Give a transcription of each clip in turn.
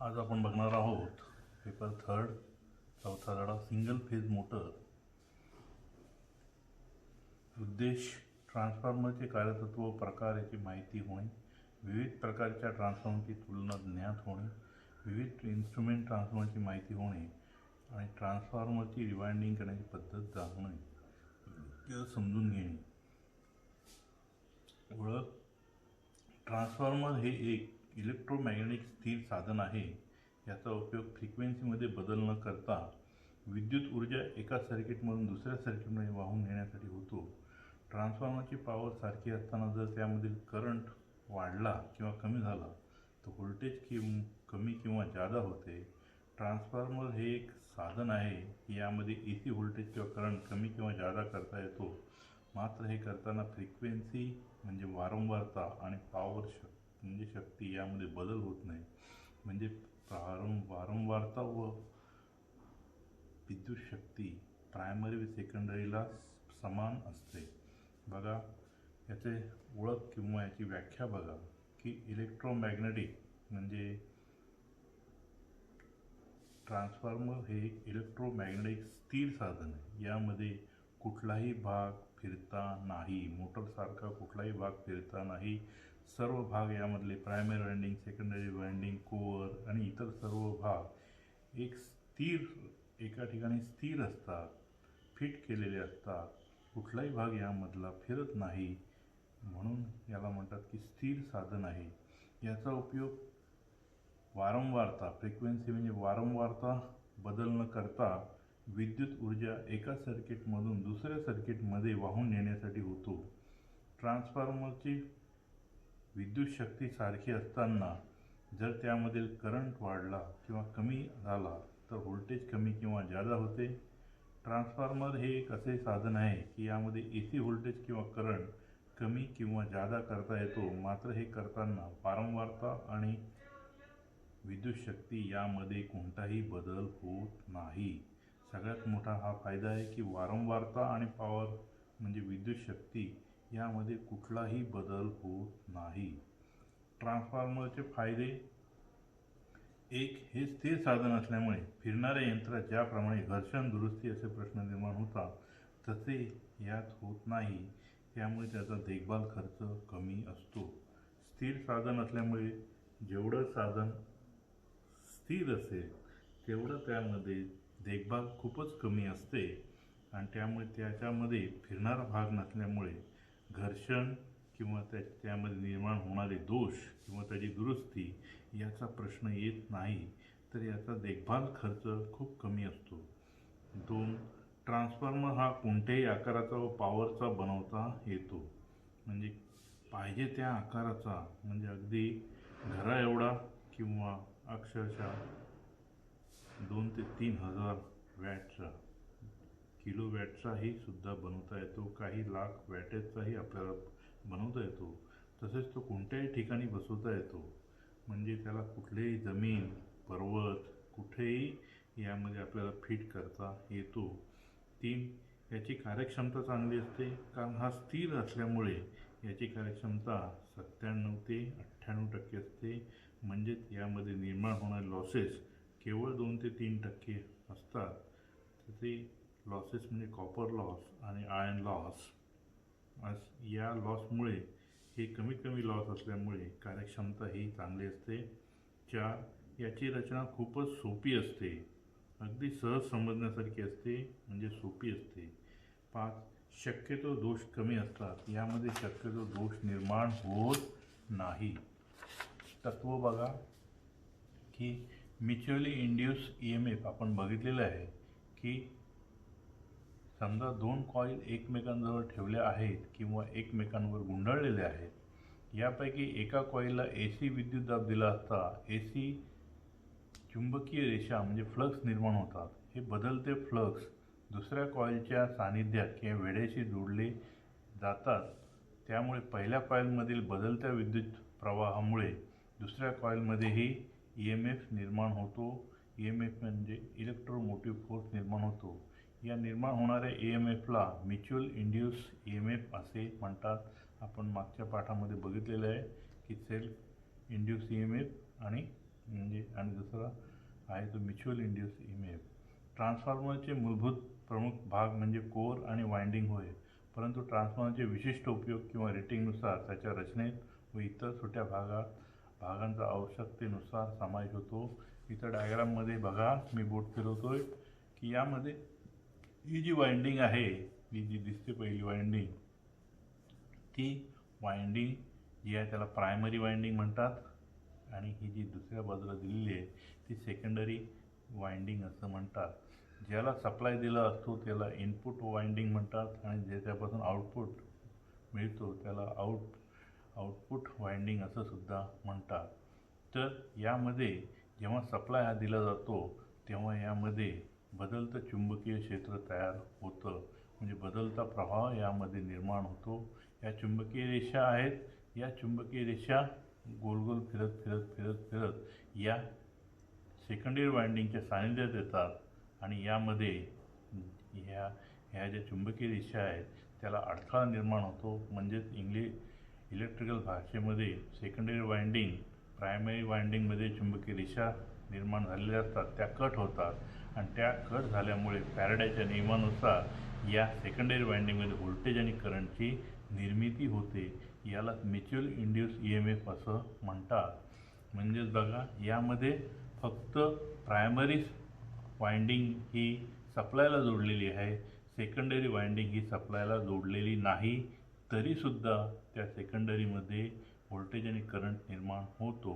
आज आपण बघणार आहोत पेपर थर्ड चौथा धडा सिंगल फेज मोटर। उद्देश ट्रान्सफॉर्मरचे कार्यतत्व प्रकार याची माहिती होणे, विविध प्रकारच्या ट्रान्सफॉर्मरची तुलना ज्ञात होणे, विविध इन्स्ट्रुमेंट ट्रान्सफॉर्मरची माहिती होणे आणि ट्रान्सफॉर्मरची रिवाइंडिंग करण्याची पद्धत जाणणे किंवा समजून घेणे। ओळख। ट्रान्सफॉर्मर हे एक इलेक्ट्रोमॅग्नेटिक स्थिर साधन आहे। याचा उपयोग फ्रिक्वेन्सीमध्ये बदल न करता विद्युत ऊर्जा एका सर्किटमधून दुसऱ्या सर्किटमध्ये वाहून नेण्यासाठी होतो। ट्रान्सफॉर्मरची पॉवर सारखी असताना जर त्यामधील करंट वाढला किंवा कमी झाला तर व्होल्टेज कमी किंवा जादा होते। ट्रान्सफॉर्मर हे एक साधन आहे की यामध्ये AC व्होल्टेज किंवा करंट कमी किंवा जादा करता येतो। मात्र हे करताना फ्रिक्वेन्सी म्हणजे वारंवारता आणि पॉवर म्हणजे शक्ती यामध्ये बदल होत नाही। म्हणजे वारंवारता व विद्युत शक्ती प्रायमरी व सेकंडरीला समान असते। बघा याचे ओळख किंवा याची व्याख्या बघा की इलेक्ट्रोमॅग्नेटिक म्हणजे ट्रान्सफॉर्मर हे इलेक्ट्रोमॅग्नेटिक स्थिर साधन आहे। यामध्ये कुठलाही भाग फिरता नाही, मोटरसारखा कुठलाही भाग फिरता नाही। सर्व भाग यामधले primary winding, secondary winding, core आणि इतर सर्व भाग एका ठिकाणी स्थिर असतात, फिट केलेले असतात। कुठलाही भाग यामधला फिरत नाही, म्हणून याला म्हणतात की स्थिर साधन आहे। याचा उपयोग वारंवारता फ्रिक्वेन्सी म्हणजे वारंवारता बदल न करता विद्युत ऊर्जा एका सर्किटमधून दुसऱ्या सर्किटमध्ये वाहून नेण्यासाठी होतो। ट्रान्सफॉर्मरची विद्युत शक्ती सारखी असताना जर त्यामधील करंट वाढला किंवा कमी झाला तर व्होल्टेज कमी किंवा जादा होते। ट्रान्सफॉर्मर हे एक असे साधन आहे की यामध्ये AC व्होल्टेज किंवा करंट कमी किंवा जादा करता येतो। मात्र हे करताना वारंवारता आणि विद्युत शक्ती यामध्ये कोणताही बदल होत नाही। सगळ्यात मोठा हा फायदा आहे की वारंवारता आणि पॉवर म्हणजे विद्युत शक्ती यामध्ये कुठलाही बदल होत नाही। ट्रान्सफॉर्मरचे फायदे। एक, हे स्थिर साधन असल्यामुळे फिरणाऱ्या यंत्रात ज्याप्रमाणे घर्षण, दुरुस्ती असे प्रश्न निर्माण होतात तसे यात होत नाही। त्यामुळे त्याचा देखभाल खर्च कमी असतो। स्थिर साधन असल्यामुळे जेवढं साधन स्थिर असेल तेवढं त्यामध्ये देखभाल खूपच कमी असते आणि त्यामुळे त्याच्यामध्ये फिरणारा भाग नसल्यामुळे घर्षण किंवा त्यामध्ये निर्माण होणारे दोष किंवा त्याची दुरुस्ती याचा प्रश्न येत नाही, तर याचा देखभाल खर्च खूप कमी असतो। 2, ट्रान्सफॉर्मर हा कोणत्याही आकाराचा व पॉवरचा बनवता येतो। म्हणजे पाहिजे त्या आकाराचा, म्हणजे अगदी घरा एवढा किंवा अक्षरशः 2 ते 3 हजार वॅटचा, किलो वॅटचाही सुद्धा बनवता येतो। काही लाख वॅटेजचाही आपल्याला बनवता येतो। तसेच तो कोणत्याही ठिकाणी बसवता येतो। म्हणजे त्याला कुठलेही जमीन, पर्वत कुठेही यामध्ये आपल्याला फिट करता येतो। 3, याची कार्यक्षमता चांगली असते, कारण हा स्थिर असल्यामुळे याची कार्यक्षमता 97 ते 98% असते। म्हणजेच यामध्ये निर्माण होणारे लॉसेस केवळ 2 ते 3% असतात। तसे लॉसेस म्हणजे कॉपर लॉस आणि आयर्न लॉस, या लॉसमुळे हे कमी लॉस असल्यामुळे कार्यक्षमता ही चांगली असते। 4, याची रचना खूपच सोपी असते, अगदी सहज समजण्यासारखी असते, म्हणजे सोपी असते। 5, शक्यतो दोष कमी असतात, यामध्ये शक्यतो दोष निर्माण होत नाही। तत्व बघा की म्युच्युअली इंड्यूस EMF आपण बघितलेलं आहे की समजा 2 कॉईल एकमेकांजवळ ठेवल्या आहेत किंवा एकमेकांवर गुंडाळलेल्या आहेत। यापैकी एका कॉईलला AC विद्युत दाब दिला असता AC चुंबकीय रेषा म्हणजे फ्लक्स निर्माण होतात। हे बदलते फ्लक्स दुसऱ्या कॉईलच्या सानिध्यात किंवा वेढ्याशी जोडले जातात। त्यामुळे पहिल्या कॉईलमधील बदलत्या विद्युत प्रवाहामुळे दुसऱ्या कॉईलमध्येही EMF निर्माण होतो। EMF म्हणजे इलेक्ट्रोमोटिव्ह फोर्स निर्माण होतो। या निर्माण होणाऱ्या EMFला म्युच्युअल इंड्यूस EMF असे म्हणतात। आपण मागच्या पाठामध्ये बघितलेलं आहे की सेल्फ इंड्यूस EMF आणि म्हणजे आणि दुसरा आहे तो म्युच्युअल इंड्यूस EMF. ट्रान्सफॉर्मरचे मूलभूत प्रमुख भाग म्हणजे कोर आणि वाइंडिंग होय, परंतु ट्रान्सफॉर्मरचे विशिष्ट उपयोग किंवा रेटिंगनुसार त्याच्या रचनेत व इतर छोट्या भागांचा आवश्यकतेनुसार समावेश होतो. इथं डायग्राममध्ये बघा, मी बोट फिरवतोय की यामध्ये ही जी वाइंडिंग आहे, ही जी दिसते पहिली वाइंडिंग, ती वाइंडिंग जी आहे त्याला प्रायमरी वाइंडिंग म्हणतात, आणि ही जी दुसऱ्या बाजूला दिलेली आहे ती सेकंडरी वाइंडिंग असं म्हणतात. ज्याला सप्लाय दिला असतो त्याला इनपुट वाइंडिंग म्हणतात, आणि ज्याच्यापासून आउटपुट मिळतो त्याला आउटपुट वाइंडिंग असं सुद्धा म्हणतात. तर यामध्ये जेव्हा सप्लाय हा दिला जातो तेव्हा यामध्ये बदलतं चुंबकीय क्षेत्र तयार होतं, म्हणजे बदलता प्रवाह यामध्ये निर्माण होतो. या चुंबकीय रेषा आहेत, या चुंबकीय रेषा गोल गोल फिरत फिरत फिरत फिरत या सेकंडरी वाइंडिंगच्या सानिध्यात येतात, आणि यामध्ये ह्या ज्या चुंबकीय रेषा आहेत त्याला अडथळा निर्माण होतो. म्हणजेच इलेक्ट्रिकल भाषेमध्ये सेकंडरी वाइंडिंग प्रायमरी वाइंडिंगमध्ये चुंबकीय रेषा निर्माण झालेल्या असतात, त्या कट होतात, आणि त्या कट झाल्यामुळे फॅरेडेच्या नियमानुसार या सेकंडरी वाइंडिंगमध्ये व्होल्टेज आणि करंटची निर्मिती होते. याला म्युच्युअल इंड्यूस EMF असं म्हणतात. म्हणजेच बघा, यामध्ये फक्त प्रायमरी वाइंडिंग ही सप्लायला जोडलेली आहे, सेकंडरी वाइंडिंग ही सप्लायला जोडलेली नाही, तरीसुद्धा त्या सेकंडरीमध्ये व्होल्टेज आणि करंट निर्माण होतो.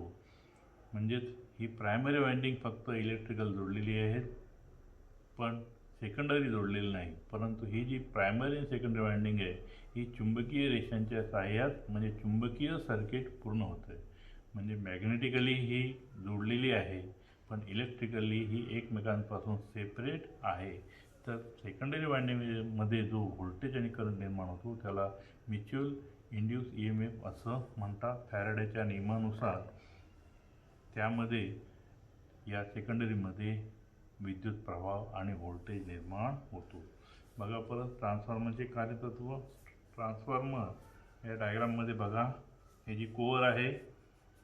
म्हणजेच ही प्रायमरी वाइंडिंग फक्त इलेक्ट्रिकल जोडलेली आहे, पण सेकंडरी जोडलेली नाही. परंतु ही जी प्रायमरी आणि सेकंडरी वाइंडिंग आहे ही चुंबकीय रेषांच्या सहाय्यात म्हणजे चुंबकीय सर्किट पूर्ण होतं आहे. म्हणजे मॅग्नेटिकली ही जोडलेली आहे, पण इलेक्ट्रिकली ही एकमेकांपासून सेपरेट आहे. तर सेकंडरी वाइंडिंगमध्ये जो व्होल्टेज आणि करंट निर्माण होतो त्याला म्युच्युअल इंड्यूस EMF असं म्हणतात. फॅरेडेच्या नियमानुसार त्यामध्ये या सेकंडरीमध्ये विद्युत प्रवाह आणि व्होल्टेज निर्माण होतो. बघा परत ट्रान्सफॉर्मरचे कार्यतत्व. ट्रान्सफॉर्मर या डायग्राममध्ये बघा, हे जी कोअर आहे,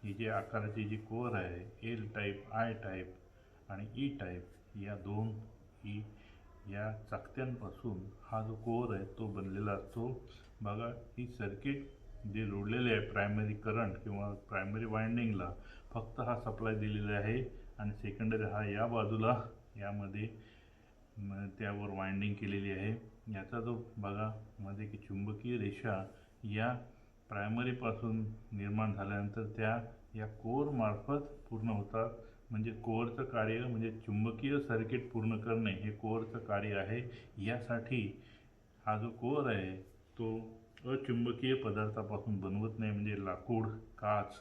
ही जी आकाराची जी कोअर आहे, L टाईप, I टाईप आणि E टाईप, या चकत्यांपासून हा जो कोअर आहे तो बनलेला असतो. बघा, ही सर्किट जे जोडलेले आहे प्रायमरी करंट किंवा प्रायमरी वाइंडिंगला फक्त हा सप्लाय दिलेला आहे, आणि सेकंडरी हा या बाजूला यामध्ये त्यावर वाइंडिंग केलेली आहे. याचा जो बघा मध्ये की चुंबकीय रेषा या प्रायमरीपासून निर्माण झाल्यानंतर त्या या कोअरमार्फत पूर्ण होतात. म्हणजे कोअरचं कार्य म्हणजे चुंबकीय सर्किट पूर्ण करणे हे कोअरचं कार्य आहे. यासाठी हा जो कोअर आहे तो अचुंबकीय पदार्थापासून बनवत नाही, म्हणजे लाकूड, काच,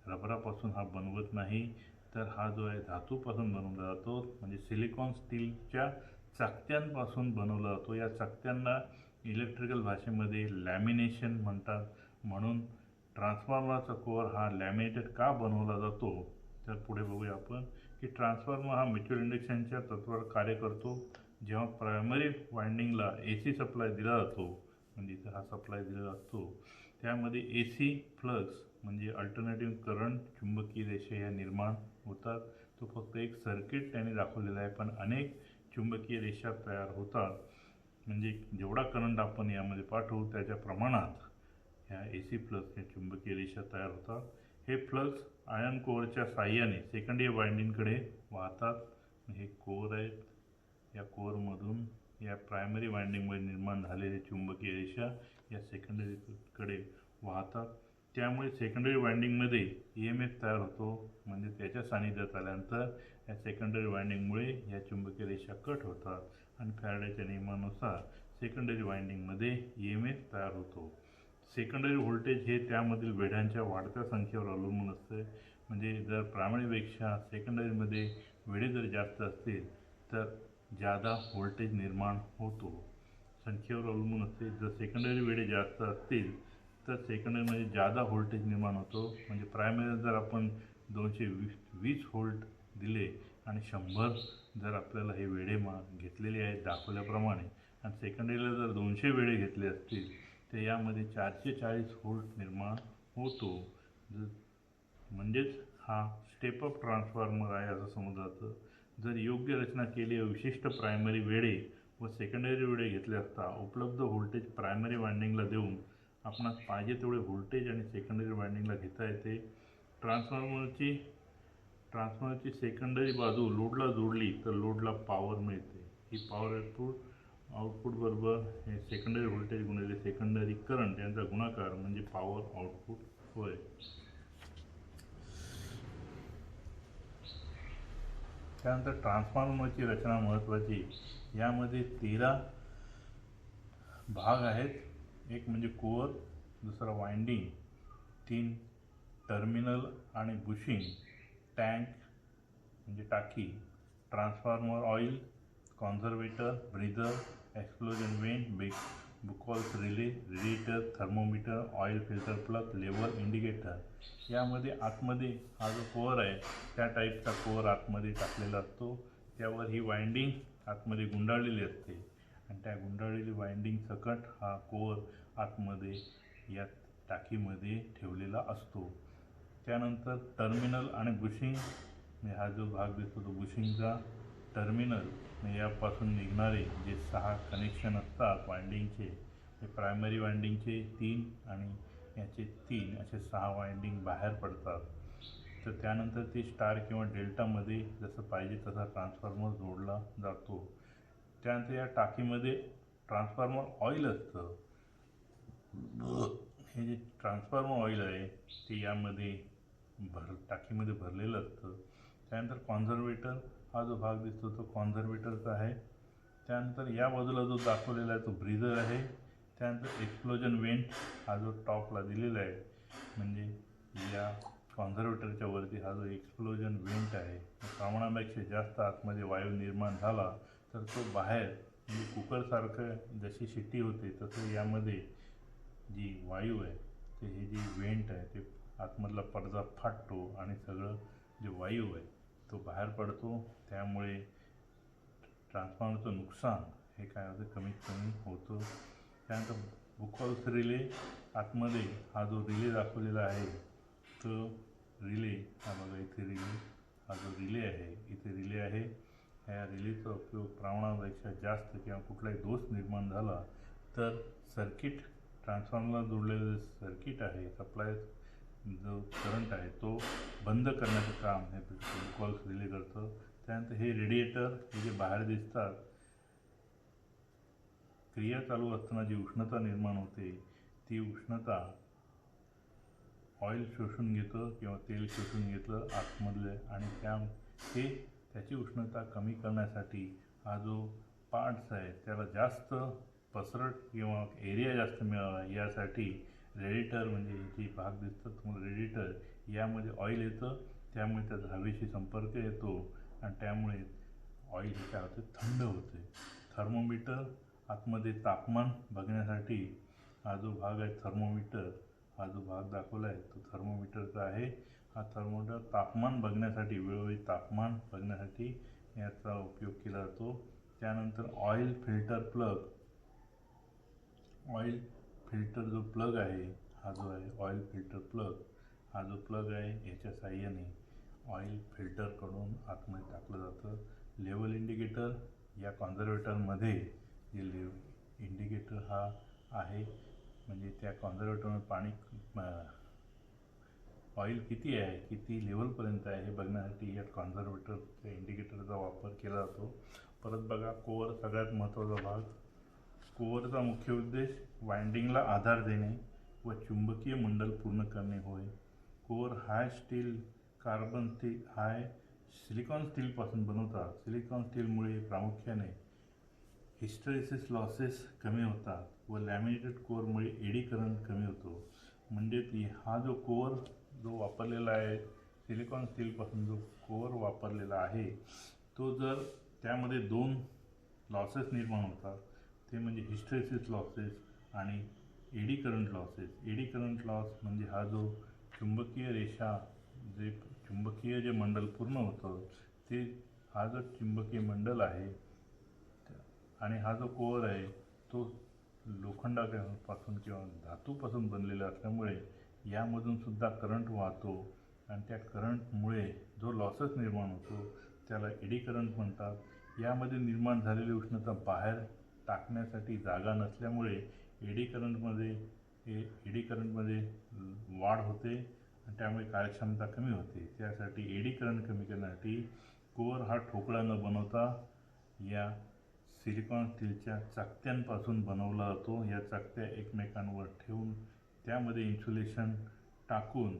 रबरापासून हा बनवत नाही, तर हा जो आहे धातूपासून बनवला जातो. म्हणजे सिलिकॉन स्टीलच्या चकत्यांपासून बनवला जातो. या चकत्यांना इलेक्ट्रिकल भाषेमध्ये लॅमिनेशन म्हणतात. म्हणून ट्रान्सफॉर्मरचा कोअर हा लॅमिनेटेड का बनवला जातो, तर पुढे बघूया आपण की ट्रान्सफॉर्मर हा म्युच्युअल इंडक्शनच्या तत्त्वावर कार्य करतो. जेव्हा प्रायमरी वाइंडिंगला AC सप्लाय दिला जातो, म्हणजे इथं हा सप्लाय दिलेला असतो, त्यामध्ये AC फ्लक्स म्हणजे अल्टरनेटिव्ह करंट चुंबकीय रेषा या निर्माण होतात. तो फक्त एक सर्किट त्याने दाखवलेला आहे, पण अनेक चुंबकीय रेषा तयार होतात. म्हणजे जेवढा करंट आपण यामध्ये पाठवू त्याच्या प्रमाणात ह्या AC फ्लक्स या चुंबकीय रेषा तयार होतात. हे फ्लक्स आयर्न कोअरच्या साह्याने सेकंडरी वाइंडिंगकडे वाहतात. हे कोअर आहेत, या कोअरमधून या प्रायमरी वाइंडिंगमध्ये निर्माण झालेले चुंबकीय रेषा या सेकंडरीकडे वाहतात. त्यामुळे सेकंडरी वाइंडिंगमध्ये EMF तयार होतो. म्हणजे त्याच्या सानिध्यात आल्यानंतर या सेकंडरी वाइंडिंगमुळे या चुंबकीय रेषा कट होतात, आणि फॅरेडेच्या नियमानुसार सेकंडरी वाइंडिंगमध्ये EMF तयार होतो. सेकंडरी व्होल्टेज हे त्यामधील वेढ्यांच्या वाढत्या संख्येवर अवलंबून असते. म्हणजे जर प्रायमरीपेक्षा सेकंडरीमध्ये वेढे जर जास्त असतील तर जादा व्होल्टेज निर्माण होतो. संख्येवर अवलंबून असते. जर सेकंडरी वेढे जास्त असतील तर सेकंडरीमध्ये जादा व्होल्टेज निर्माण होतो. म्हणजे प्रायमरीला जर आपण 220 व्होल्ट दिले आणि 100 जर आपल्याला हे वेढे घेतलेले आहेत दाखवल्याप्रमाणे, आणि सेकंडरीला जर 200 वेढे घेतले असतील तर यामध्ये 440 व्होल्ट निर्माण होतो. म्हणजेच हा स्टेप अप ट्रान्सफॉर्मर आहे असं समजलं जातं. जर योग्य रचना केली व विशिष्ट प्रायमरी वेढे व सेकंडरी वेढे घेतले असता उपलब्ध व्होल्टेज प्रायमरी वायंडिंगला देऊन आपणास पाहिजे तेवढे व्होल्टेज आणि सेकंडरी वायंडिंगला घेता येते. ट्रान्सफॉर्मरची सेकंडरी बाजू लोडला जोडली तर लोडला पॉवर मिळते. ही पॉवर आउटपुट बरोबर हे सेकंडरी व्होल्टेज गुणिले सेकंडरी करंट यांचा गुणाकार म्हणजे पॉवर आउटपुट होय. त्यानंतर ट्रान्सफॉर्मरची रचना महत्त्वाची. यामध्ये 13 भाग आहेत. एक म्हणजे कोअर, दुसरा वाइंडिंग, 3 टर्मिनल आणि बुशिंग, टँक म्हणजे टाकी, transformer oil, conservator, breather, explosion vent, Buchholz relay, radiator, thermometer, oil filter plug, level indicator. यामध्ये आतमध्ये हा जो कोअर आहे त्या टाईपचा कोअर आतमध्ये टाकलेला असतो. त्यावर ही वाइंडिंग आतमध्ये गुंडाळलेली असते आणि त्या गुंडाळलेली वाइंडिंग सकट हा कोअर आतमध्ये या टाकीमध्ये ठेवलेला असतो. त्यानंतर टर्मिनल आणि बुशिंग हा जो भाग दिसतो तो बुशिंगचा. टर्मिनल यापासून निघणारे जे 6 कनेक्शन असतात वाइंडिंगचे, ते प्रायमरी वाइंडिंगचे 3 आणि याचे 3 असे 6 वाइंडिंग बाहेर पडतात. तर त्यानंतर ते स्टार किंवा डेल्टामध्ये जसं पाहिजे तसा ट्रान्सफॉर्मर जोडला जातो. त्यानंतर या टाकीमध्ये ट्रान्सफॉर्मर ऑइल असतं. हे जे ट्रान्सफॉर्मर ऑइल आहे ते यामध्ये टाकीमध्ये भरलेलं असतं. त्यानंतर कॉन्झर्वेटर हा जो भाग दिसतो तो कॉन्झर्वेटरचा आहे. त्यानंतर या बाजूला जो दाखवलेला आहे तो ब्रीदर आहे. त्यानंतर एक्सप्लोजन वेंट हा जो टॉपला दिलेला आहे म्हणजे या कॉन्झर्वेटरच्या वरती हा जो एक्सप्लोजन वेंट आहे, प्रमाणापेक्षा जास्त आतमध्ये वायू निर्माण झाला तर तो बाहेर म्हणजे कुकरसारखं जशी शिट्टी होते तसं यामध्ये जी वायू आहे ते हे जी वेंट आहे ते आतमधला पडदा फाटतो आणि सगळं जे वायू आहे तो बाहेर पडतो. त्यामुळे ट्रान्सफॉर्मरचं नुकसान हे काय होतं कमीत कमी होतं. त्यानंतर बुकॉल्स रिले आतमध्ये हा जो रिले दाखवलेला आहे तो रिले हा बघा इथे रिले हा जो रिले आहे इथे रिले आहे. ह्या रिलेचा उपयोग प्रमाणापेक्षा जास्त किंवा कुठलाही दोष निर्माण झाला तर सर्किट ट्रान्सफॉर्मरला जोडलेलं सर्किट आहे सप्लाय जो करंट आहे तो बंद करण्याचं काम हे बुकॉल्स रिले करतं. त्यानंतर हे रेडिएटर हे जे बाहेर दिसतात क्रिया चालू असताना जी उष्णता निर्माण होते ती उष्णता ऑइल शोषून घेतं किंवा तेल शोषून घेतं आतमधले आणि त्याची उष्णता कमी करण्यासाठी हा जो पार्ट्स आहे त्याला जास्त पसरट किंवा एरिया जास्त मिळावा यासाठी रेडिएटर म्हणजे जे भाग दिसतात तुम्हाला रेडिएटर यामध्ये ऑइल येतं. त्यामुळे त्याचा हवेशी संपर्क येतो आणि त्यामुळे ऑइल काय होते थंड होते. थर्मोमीटर आतमध्ये तापमान बघण्यासाठी हा जो भाग आहे थर्मोमीटर हा जो भाग दाखवला आहे तो थर्मोमीटरचा आहे. हा थर्मोमीटर तापमान बघण्यासाठी वेळोवेळी तापमान बघण्यासाठी याचा उपयोग केला जातो. त्यानंतर ऑइल फिल्टर जो प्लग आहे हा जो आहे ऑइल फिल्टर प्लग हा जो प्लग आहे याच्या साहाय्याने ऑइल फिल्टर करून आतमध्ये टाकलं जातं. लेवल इंडिकेटर या कॉन्झर्वेटरमध्ये जे इंडिकेटर हा आहे म्हणजे त्या कॉन्झर्वेटरमध्ये पाणी ऑइल किती आहे किती लेवलपर्यंत आहे हे बघण्यासाठी या कॉन्झर्वेटरच्या इंडिकेटरचा वापर केला जातो. परत बघा कोअर सगळ्यात महत्त्वाचा भाग. कोअरचा मुख्य उद्देश वाइंडिंगला आधार देणे व चुंबकीय मंडल पूर्ण करणे होय. कोअर हाय सिलिकॉन स्टीलपासून बनवतात. सिलिकॉन स्टीलमुळे प्रामुख्याने हिस्टेरेसिस लॉसेस कमी होतात व लॅमिनेटेड कोअरमुळे एडी करंट कमी होतो. म्हणजे हा जो कोअर जो वापरलेला आहे सिलिकॉन स्टीलपासून जो कोअर वापरलेला आहे तो जर त्यामध्ये 2 लॉसेस निर्माण होतात ते म्हणजे हिस्टेरेसिस लॉसेस आणि eddy current losses. Eddy current loss म्हणजे हा जो चुंबकीय जे मंडल पूर्ण होतं ते हा जो चुंबकीय मंडल आहे आणि हा जो कोअर आहे तो लोखंडापासून किंवा धातूपासून बनलेला असल्यामुळे यामधून सुद्धा करंट वाहतो आणि त्या करंटमुळे जो लॉसेस निर्माण होतो त्याला एडी करंट म्हणतात. यामध्ये निर्माण झालेली उष्णता बाहेर टाकण्यासाठी जागा नसल्यामुळे एडी करंटमध्ये वाढ होते आणि त्यामुळे कार्यक्षमता कमी होते. त्यासाठी एडी करंट कमी करण्यासाठी कोअर हा ठोकळा न बनवता या सिलिकॉन स्टीलच्या चकत्यांपासून बनवला जातो. या चकत्या एकमेकांवर ठेवून त्यामध्ये इन्सुलेशन टाकून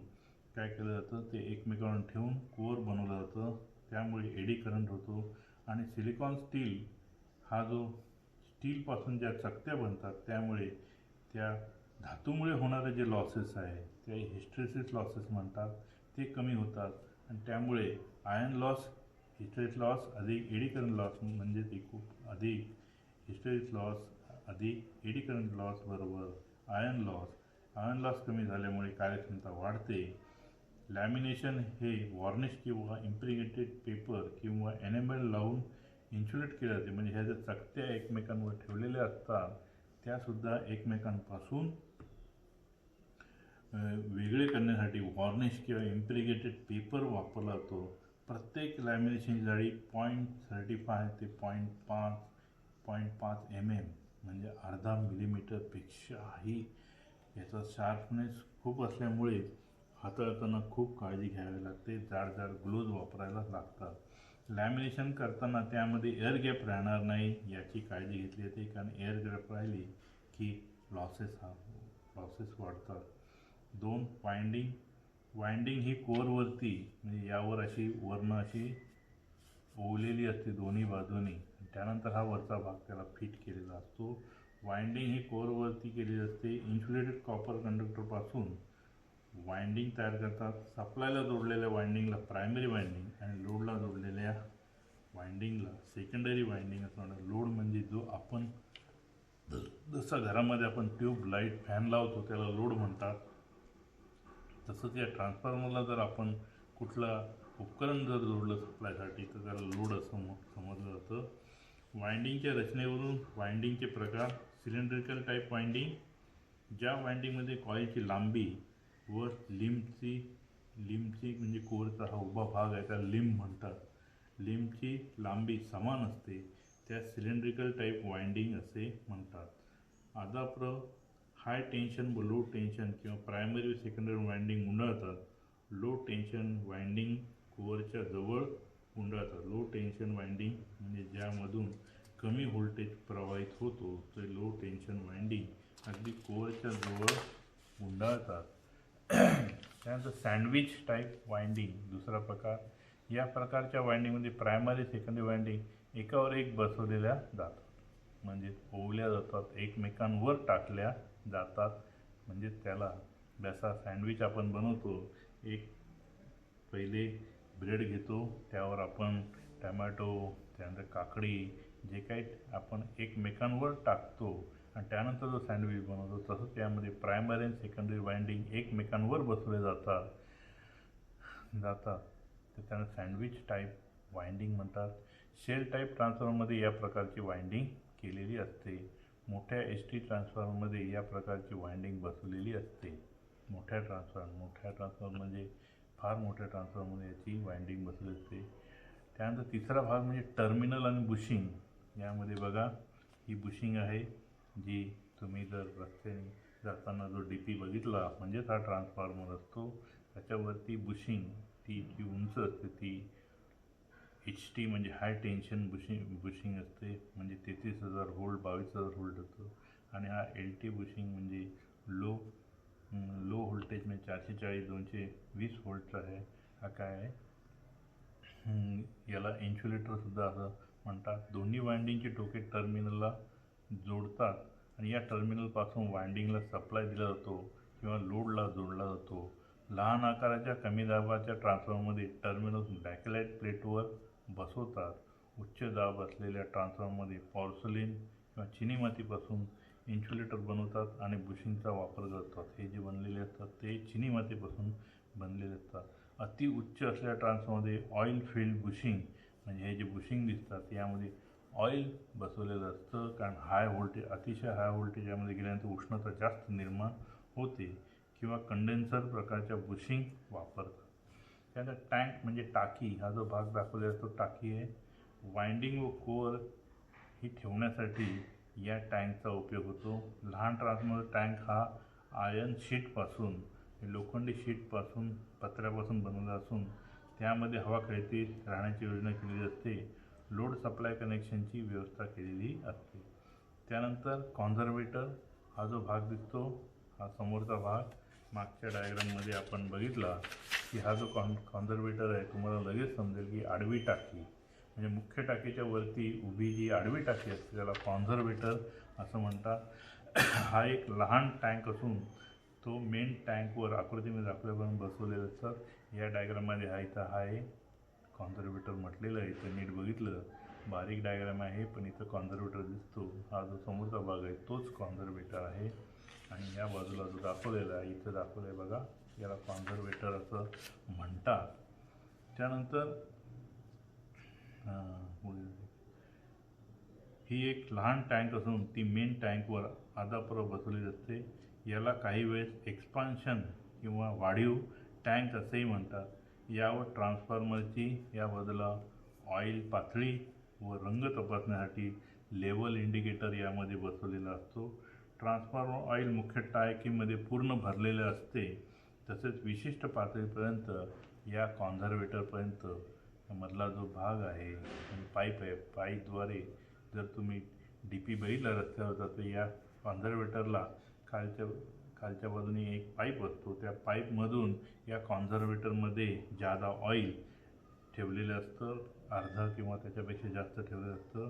काय केलं जातं, ते एकमेकांवर ठेवून कोअर बनवलं जातं. त्यामुळे एडी करंट होतो. आणि सिलिकॉन स्टील हा जो स्टीलपासून ज्या चकत्या बनतात त्यामुळे त्या धातूमुळे होणारे जे लॉसेस आहे ते हिस्टेरेसिस लॉसेस म्हणतात, ते कमी होतात. आणि त्यामुळे आयर्न लॉस, हिस्टेरेसिस लॉस अधिक एडी करंट लॉस म्हणजे ते खूप अधिक हिस्टेरेसिस लॉस अधिक एडी करंट लॉस बरोबर आयर्न लॉस कमी झाल्यामुळे कार्यक्षमता वाढते. लॅमिनेशन हे वॉर्निश किंवा इम्प्रिगेटेड पेपर किंवा एनेमल लावून इन्सुलेट केले जाते. म्हणजे ह्या ज्या चकत्या एकमेकांवर ठेवलेल्या असतात त्यासुद्धा एकमेकांपासून वेगळे करण्यासाठी वॉर्निश किंवा इम्प्रिगेटेड पेपर वापरला जातो. प्रत्येक लॅमिनेशनची जाडी 0.35 ते 0.5 mm म्हणजे अर्धा मिलीमीटरपेक्षाही. याचा शार्पनेस खूप असल्यामुळे हाताळताना खूप काळजी घ्यावी लागते. जाड ग्लोव्ज वापरायला लागतात. लॅमिनेशन करताना त्यामध्ये एअर गॅप राहणार नाही याची काळजी घेतली जाते, कारण एअर गॅप राहिली की लॉसेस वाढतात. 2 वाइंडिंग ही कोअरवरती म्हणजे यावर अशी वरनं अशी ओवलेली असते दोन्ही बाजूनी. त्यानंतर हा वरचा भाग त्याला फिट केलेला असतो. वाइंडिंग ही कोअरवरती केलेली असते. इन्सुलेटेड कॉपर कंडक्टरपासून वाइंडिंग तयार करतात. सप्लायला जोडलेल्या वाइंडिंगला प्रायमरी वाइंडिंग आणि लोडला जोडलेल्या वाइंडिंगला सेकंडरी वाइंडिंग असं म्हणतात. लोड म्हणजे जो आपण जसं घरामध्ये आपण ट्यूब, लाईट, फॅन लावतो त्याला लोड म्हणतात. तसंच या ट्रान्सफॉर्मरला जर आपण कुठला उपकरण जर जोडलं सप्लायसाठी तर त्याला लोड असं समजलं जातं. वाइंडिंगच्या रचनेवरून वाइंडिंगचे प्रकार. सिलेंड्रिकल टाईप वाइंडिंग, ज्या वाइंडिंगमध्ये कॉईलची लांबी व लिंबची म्हणजे कोअरचा हा उभा भाग आहे त्याला लिंब म्हणतात, लिंबची लांबी समान असते त्या सिलेंड्रिकल टाईप वाइंडिंग असे म्हणतात. आदाप्र हाय टेन्शन व लो टेन्शन किंवा प्रायमरी व सेकंडरी वाइंडिंग गुंडाळतात. लो टेन्शन वाइंडिंग कोअरच्या जवळ गुंडाळतात. लो टेन्शन वाइंडिंग म्हणजे ज्यामधून कमी व्होल्टेज प्रवाहित होतो ते लो टेन्शन वाइंडिंग अगदी कोअरच्या जवळ गुंडाळतात. त्यानंतर सँडविच टाईप वाइंडिंग दुसरा प्रकार. या प्रकारच्या वाइंडिंगमध्ये प्रायमरी सेकंडरी वाइंडिंग एकावर एक बसवलेल्या जातात, म्हणजे ओवल्या जातात, एकमेकांवर टाकल्या जातात. म्हणजे त्याला जसा सँडविच आपण बनवतो, एक पहिले ब्रेड घेतो, त्यावर आपण टमॅटो, त्यानंतर काकडी जे काही आपण एकमेकांवर टाकतो आणि त्यानंतर जो सँडविच बनवतो, तसं त्यामध्ये प्रायमरी आणि सेकंडरी वाइंडिंग एकमेकांवर बसवले जातात तर त्यांना सँडविच टाईप वाइंडिंग म्हणतात. शेल टाईप ट्रान्सफॉर्मरमध्ये या प्रकारची वाइंडिंग केलेली असते. मोठ्या एस टी ट्रान्सफॉर्मरमध्ये या प्रकारची वाइंडिंग बसवलेली असते. मोठ्या ट्रान्सफॉर्मर म्हणजे फार मोठ्या ट्रान्सफॉर्मरमध्ये याची वाइंडिंग बसवली असते. त्यानंतर तिसरा भाग म्हणजे टर्मिनल आणि बुशिंग. यामध्ये बघा ही बुशिंग आहे, जी तुम्ही जर रस्त्याने जाताना जो DP बघितला म्हणजेच हा ट्रान्सफॉर्मर असतो. त्याच्यावरती बुशिंग ती जी उंच असते ती HT म्हणजे हाय टेन्शन बुशिंग असते, म्हणजे 33,000 व्होल्ट 22,000 व्होल्ट होतं. आणि हा LT बुशिंग म्हणजे लो व्होल्टेज म्हणजे 440-220 व्होल्टचा आहे. हा काय आहे, याला इन्सुलेटरसुद्धा असं म्हणतात. दोन्ही वाइंडिंगचे टोके टर्मिनलला जोडतात आणि या टर्मिनलपासून वाइंडिंगला सप्लाय दिला जातो किंवा लोडला जोडला जातो. लहान आकाराच्या कमी दाबाच्या ट्रान्सफॉर्मरमध्ये टर्मिनल बॅकलाइट प्लेटवर बसवतात. उच्च दाब असलेल्या ट्रान्सफॉर्मरमध्ये पॉर्सलिन किंवा चिनी मातीपासून इन्सुलेटर बनवतात आणि बुशिंगचा वापर करतात. हे जे बनलेले असतात ते चिनी मातीपासून बनलेले असतात. अति उच्च असलेल्या ट्रान्सफॉर्मरमध्ये ऑइल फील्ड बुशिंग म्हणजे हे जे बुशिंग दिसतात यामध्ये ऑइल बसवलेलं असतं, कारण अतिशय हाय व्होल्टेज यामध्ये गेल्यानंतर उष्णता जास्त निर्माण होते किंवा कंडेन्सर प्रकारच्या बुशिंग वापरतात. त्यानंतर टँक म्हणजे टाकी, हा जो भाग दाखवलेला तो टाकी आहे. वाइंडिंग व कोअर ही ठेवण्यासाठी या टँकचा उपयोग होतो. लहान ट्रान्सफॉर्मर टँक हा आयर्न शीटपासून, लोखंडी शीटपासून, पत्र्यापासून बनवलेला असून त्यामध्ये हवा खेळती राहण्याची योजना केलेली असते. लोड सप्लाय कनेक्शनची व्यवस्था केलेली असते. त्यानंतर कॉन्झर्वेटर, हा जो भाग दिसतो, हा समोरचा भाग मागच्या डायग्राममध्ये आपण बघितला की हा जो कॉन्झर्वेटर आहे, तुम्हाला लगेच समजेल की आडवी टाकी म्हणजे मुख्य टाकीच्या वरती उभी जी आडवी टाकी असते त्याला कॉन्झर्वेटर असं म्हणतात. हा एक लहान टँक असून तो मेन टँकवर आकृतीमध्ये दाखवल्याप्रमाणे बसवलेला असतात. या डायग्राममध्ये हा इथं आहे कॉन्झर्वेटर म्हटलेलं आहे. इथं नीट बघितलं बारीक डायग्राम आहे पण इथं कॉन्झर्वेटर दिसतो. हा जो समोरचा भाग आहे तोच कॉन्झर्वेटर आहे. आणि या बाजूला जो दाखवलेला आहे इथं दाखवलं आहे बघा, याला कॉन्झर्वेटर असं म्हणतात. त्यानंतर ही एक लहान टँक असून ती मेन टँकवर आदापर्यंत बसवलेली असते. याला काही वेळेस एक्सपान्शन किंवा वाढीव टँक असेही म्हणतात. यावर ट्रान्सफॉर्मरची या बाजूला ऑइल पातळी व रंग तपासण्यासाठी लेवल इंडिकेटर यामध्ये बसवलेला असतो. ट्रान्सफॉर्मर ऑइल मुख्य टाकीमध्ये पूर्ण भरलेले असते. तसेच विशिष्ट पातळीपर्यंत या कॉन्झर्वेटरपर्यंत मधला जो भाग आहे आणि पाईप आहे, पाईपद्वारे जर तुम्ही DP बघितला रस्त्यावर तर या कॉन्झर्वेटरला खालच्या बाजूने एक पाईप असतो. त्या पाईपमधून या कॉन्झर्वेटरमध्ये जादा ऑइल ठेवलेलं असतं, अर्धा किंवा त्याच्यापेक्षा जास्त ठेवलेलं असतं.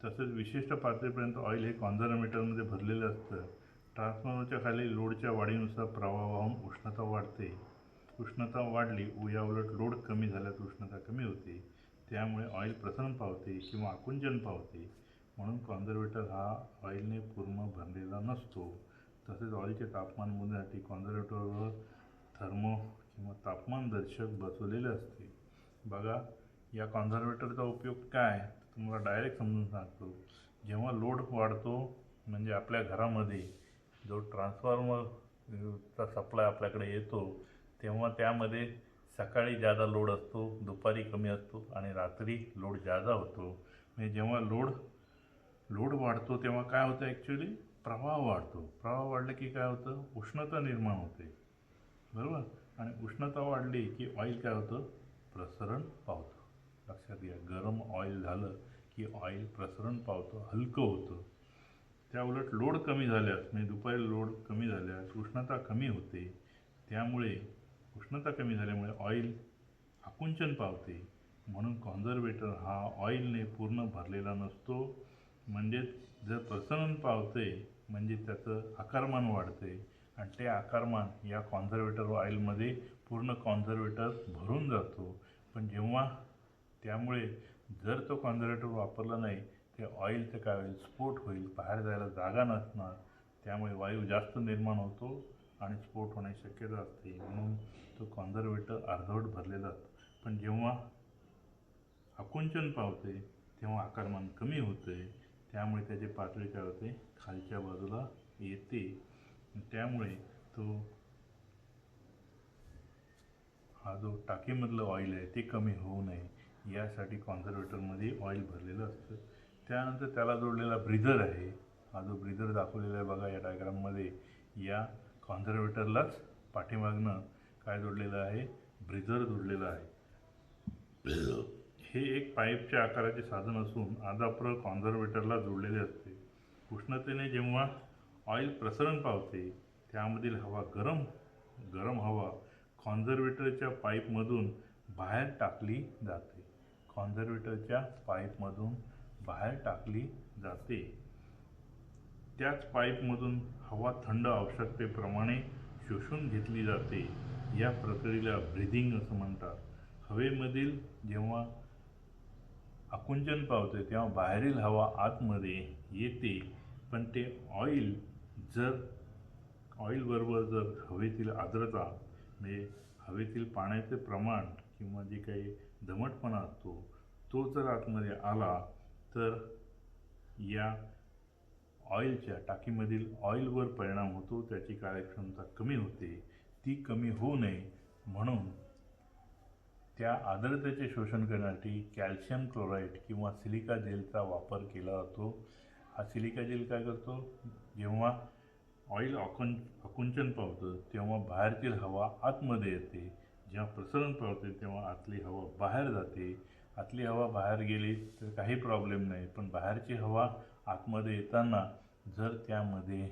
तसेच विशिष्ट पातळीपर्यंत ऑइल हे कॉन्झर्वेटरमध्ये भरलेलं असतं. ट्रान्सफॉर्मरच्या खाली लोडच्या वाढीनुसार प्रवाह वाहून उष्णता वाढते. उष्णता वाढली याउलट लोड कमी झाल्यास उष्णता कमी होते. त्यामुळे ऑइल प्रसरण पावते किंवा आकुंचन पावते. म्हणून कॉन्झर्वेटर हा ऑइलने पूर्ण भरलेला नसतो. तसेच ऑइलचे तापमान मोजण्यासाठी कॉन्झर्वेटरवर थर्मो किंवा तापमानदर्शक बसवलेले असते. बघा या कॉन्झर्वेटरचा उपयोग काय तुम्हाला डायरेक्ट समजून सांगतो. जेव्हा लोड वाढतो म्हणजे आपल्या घरामध्ये जो ट्रान्सफॉर्मरचा सप्लाय आपल्याकडे येतो तेव्हा त्यामध्ये सकाळी जादा लोड असतो, दुपारी कमी असतो आणि रात्री लोड जादा होतो. म्हणजे जेव्हा लोड वाढतो तेव्हा काय होतं, ॲक्च्युली प्रवाह वाढतो. प्रवाह वाढले की काय होतं, उष्णता निर्माण होते, बरोबर. आणि उष्णता वाढली की ऑइल काय होतं, प्रसरण पावतं. लक्षात घ्या, गरम ऑइल झालं की ऑइल प्रसरण पावतं, हलकं होतं. त्याउलट लोड कमी झाल्यास म्हणजे दुपारी लोड कमी झाल्यास उष्णता कमी होते. त्यामुळे उष्णता कमी झाल्यामुळे ऑइल आकुंचन पावते. म्हणून कॉन्झर्वेटर हा ऑइलने पूर्ण भरलेला नसतो. म्हणजेच जर प्रसरण पावते म्हणजे त्याचं आकारमान वाढते आणि ते आकारमान या कॉन्झर्वेटर ऑइलमध्ये पूर्ण कॉन्झर्वेटर भरून जातो. पण जेव्हा त्यामुळे जर तो कॉन्झर्वेटर वापरला नाही ते ऑइलचं काय होईल, स्फोट होईल, बाहेर जायला जागा नसणार. त्यामुळे वायू जास्त निर्माण होतो आणि स्फोट होण्याची शक्यता असते. म्हणून तो कॉन्झर्वेटर अर्धवट भरलेला असतो. पण जेव्हा आकुंचन पावते तेव्हा आकारमान कमी होते. त्यामुळे त्याची पातळी काय होते, खालच्या बाजूला येते. त्यामुळे तो हा जो टाकीमधलं ऑइल आहे ते कमी होऊ नये यासाठी कॉन्झर्वेटरमध्ये ऑइल भरलेलं असतं. त्यानंतर त्याला जोडलेला ब्रीदर आहे. हा जो ब्रीदर दाखवलेला आहे बघा या डायग्राममध्ये, या कॉन्झर्वेटरलाच पाठीमागनं काय जोडलेलं आहे, ब्रीदर जोडलेलं आहे. हे एक पाईपच्या आकाराचे साधन असून आदाप्र कॉन्झर्वेटरला जोडलेले असते. उष्णतेने जेव्हा ऑइल प्रसरण पावते त्यामधील हवा गरम हवा कॉन्झर्वेटरच्या पाईपमधून बाहेर टाकली जाते. कॉन्झर्वेटरच्या पाईपमधून बाहेर टाकली जाते. त्याच पाईपमधून हवा थंड आवश्यकतेप्रमाणे शोषून घेतली जाते. या प्रक्रियेला ब्रीदिंग असं म्हणतात. हवेमधील जेव्हा आकुंचन पावते तेव्हा बाहेरील हवा आतमध्ये येते. पण ते ऑइलबरोबर जर हवेतील आर्द्रता म्हणजे हवेतील पाण्याचे प्रमाण किंवा जे काही दमटपणा असतो तो जर आतमध्ये आला तर या ऑइलच्या टाकीमधील ऑइलवर परिणाम होतो. त्याची कार्यक्षमता कमी होते. ती कमी होऊ नये म्हणून त्या आर्द्रतेचे शोषण करण्यासाठी कॅल्शियम क्लोराईड किंवा सिलिका जेलचा वापर केला जातो. हा सिलिका जेल काय करतो, जेव्हा ऑइल आकुंचन पावतं तेव्हा बाहेरची हवा आतमध्ये येते, जेव्हा प्रसरण पावते तेव्हा आतली हवा बाहेर जाते. आतली हवा बाहेर गेली तर काही प्रॉब्लेम नाही, पण बाहेरची हवा आतमध्ये येताना जर त्यामध्ये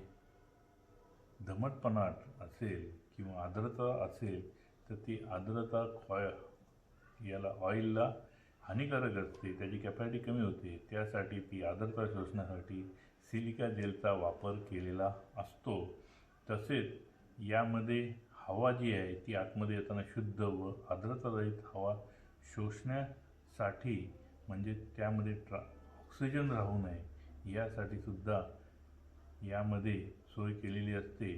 दमटपणा असेल किंवा आर्द्रता असेल तर ती आर्द्रता याला ऑइलला हानिकारक असते, त्याची कॅपॅसिटी कमी होते. त्यासाठी ती आर्द्रता शोषण्यासाठी सिलिका जेलचा वापर केलेला असतो. तसेच यामध्ये हवा जी आहे ती आतमध्ये येताना शुद्ध व आर्द्रतारहित हवा शोषण्यासाठी, म्हणजे त्यामध्ये ऑक्सिजन राहू नये यासाठी सुद्धा यामध्ये सोय केलेली असते.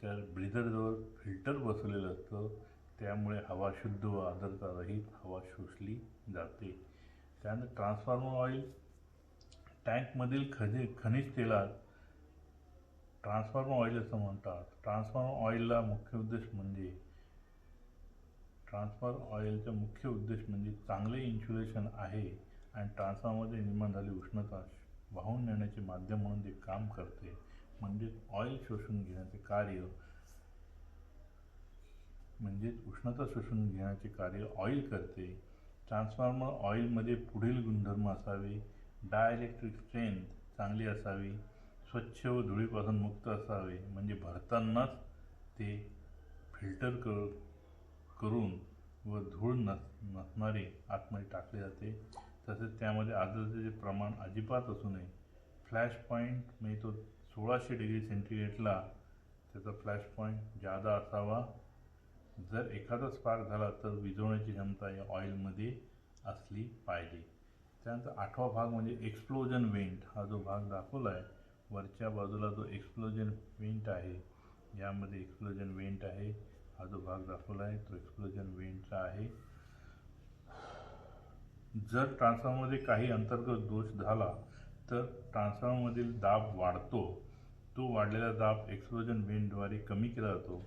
तर ब्रीदरजवळ फिल्टर बसवलेलं असतं, त्यामुळे हवा शुद्ध व आर्द्रतारहित हवा शोषली जाते. त्यानंतर ट्रान्सफॉर्मर ऑइल टँकमधील खनिज तेलात ट्रान्सफॉर्मर ऑइल असं म्हणतात. ट्रान्सफॉर्मर ऑइलचा मुख्य उद्देश म्हणजे चांगले इन्सुलेशन आहे आणि ट्रान्सफॉर्मरमध्ये निर्माण झालेली उष्णता वाहून नेण्याचे माध्यम म्हणून ते काम करते. म्हणजे ऑइल शोषून घेण्याचे कार्य, उष्णता शोषून घेण्याचे कार्य ऑइल करते. ट्रान्सफॉर्मर ऑइलमध्ये पुढील गुणधर्म असावे: डायइलेक्ट्रिक स्ट्रेंथ चांगली असावी, स्वच्छ व धुळीपासून मुक्त असावे, म्हणजे भरतानाच ते फिल्टर करून व धूळ नसणारे आतमध्ये टाकले जाते. तसेच त्यामध्ये आर्द्रतेचे प्रमाण अजिबात असू नये. फ्लॅश पॉईंट म्हणजे तो 1600 डिग्री सेंटीग्रेडला त्याचा फ्लॅश पॉईंट जादा असावा. जर एखादा स्पार्क झाला तर विझवण्याची क्षमता या ऑइलमध्ये असली पाहिजे. त्यानंतर 8वा भाग म्हणजे एक्सप्लोजन वेंट. हा जो भाग दाखवला आहे वरच्या बाजूला, जो एक्सप्लोजन वेंट आहे, यामध्ये एक्सप्लोजन वेंट आहे. हा जो भाग दाखवला आहे तो एक्सप्लोजन वेंटचा आहे. जर ट्रान्सफॉर्मरमध्ये काही अंतर्गत दोष झाला तर ट्रान्सफॉर्मरमधील दाब वाढतो. तो वाढलेला दाब एक्सप्लोजन वेंटद्वारे कमी केला जातो.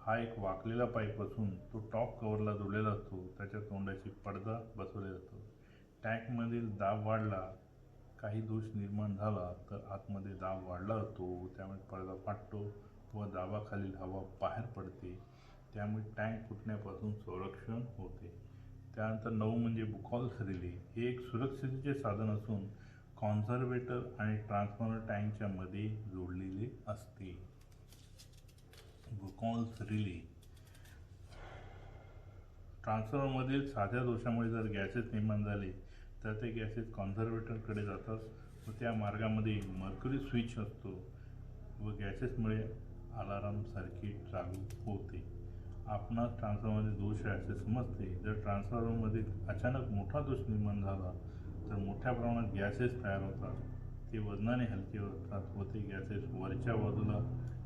हा एक वाकलेला पाईप असून तो टॉप कव्हरला जोडलेला असतो. त्याच्या तोंडाशी पडदा बसवला जातो. टँकमधील दाब वाढला, काही दोष निर्माण झाला तर आतमध्ये दाब वाढला जातो, त्यामुळे पडदा फाटतो व दाबाखालील हवा बाहेर पडते, त्यामुळे टँक फुटण्यापासून संरक्षण होते. त्यानंतर 9 म्हणजे बुकॉल्स रिले. हे एक सुरक्षिततेचे साधन असून कॉन्झर्वेटर आणि ट्रान्सफॉर्मर टँकच्या मध्ये जोडलेले असते. बुकॉल्स रिले ट्रान्सफॉर्मरमधील साध्या दोषामुळे जर गॅसेस निर्माण झाले तर ते गॅसेस कॉन्झर्वेटरकडे जातात व त्या मार्गामध्ये मर्क्युरी स्विच असतो व गॅसेसमुळे अलार्म सर्किट चालू होते. आपणास ट्रान्सफॉर्मरमध्ये दोष आहे असे समजते. जर ट्रान्सफॉर्मरमध्ये अचानक मोठा दोष निर्माण झाला तर मोठ्या प्रमाणात गॅसेस तयार होतात. ते वजनाने हलके होतात व ते गॅसेस वरच्या बाजूला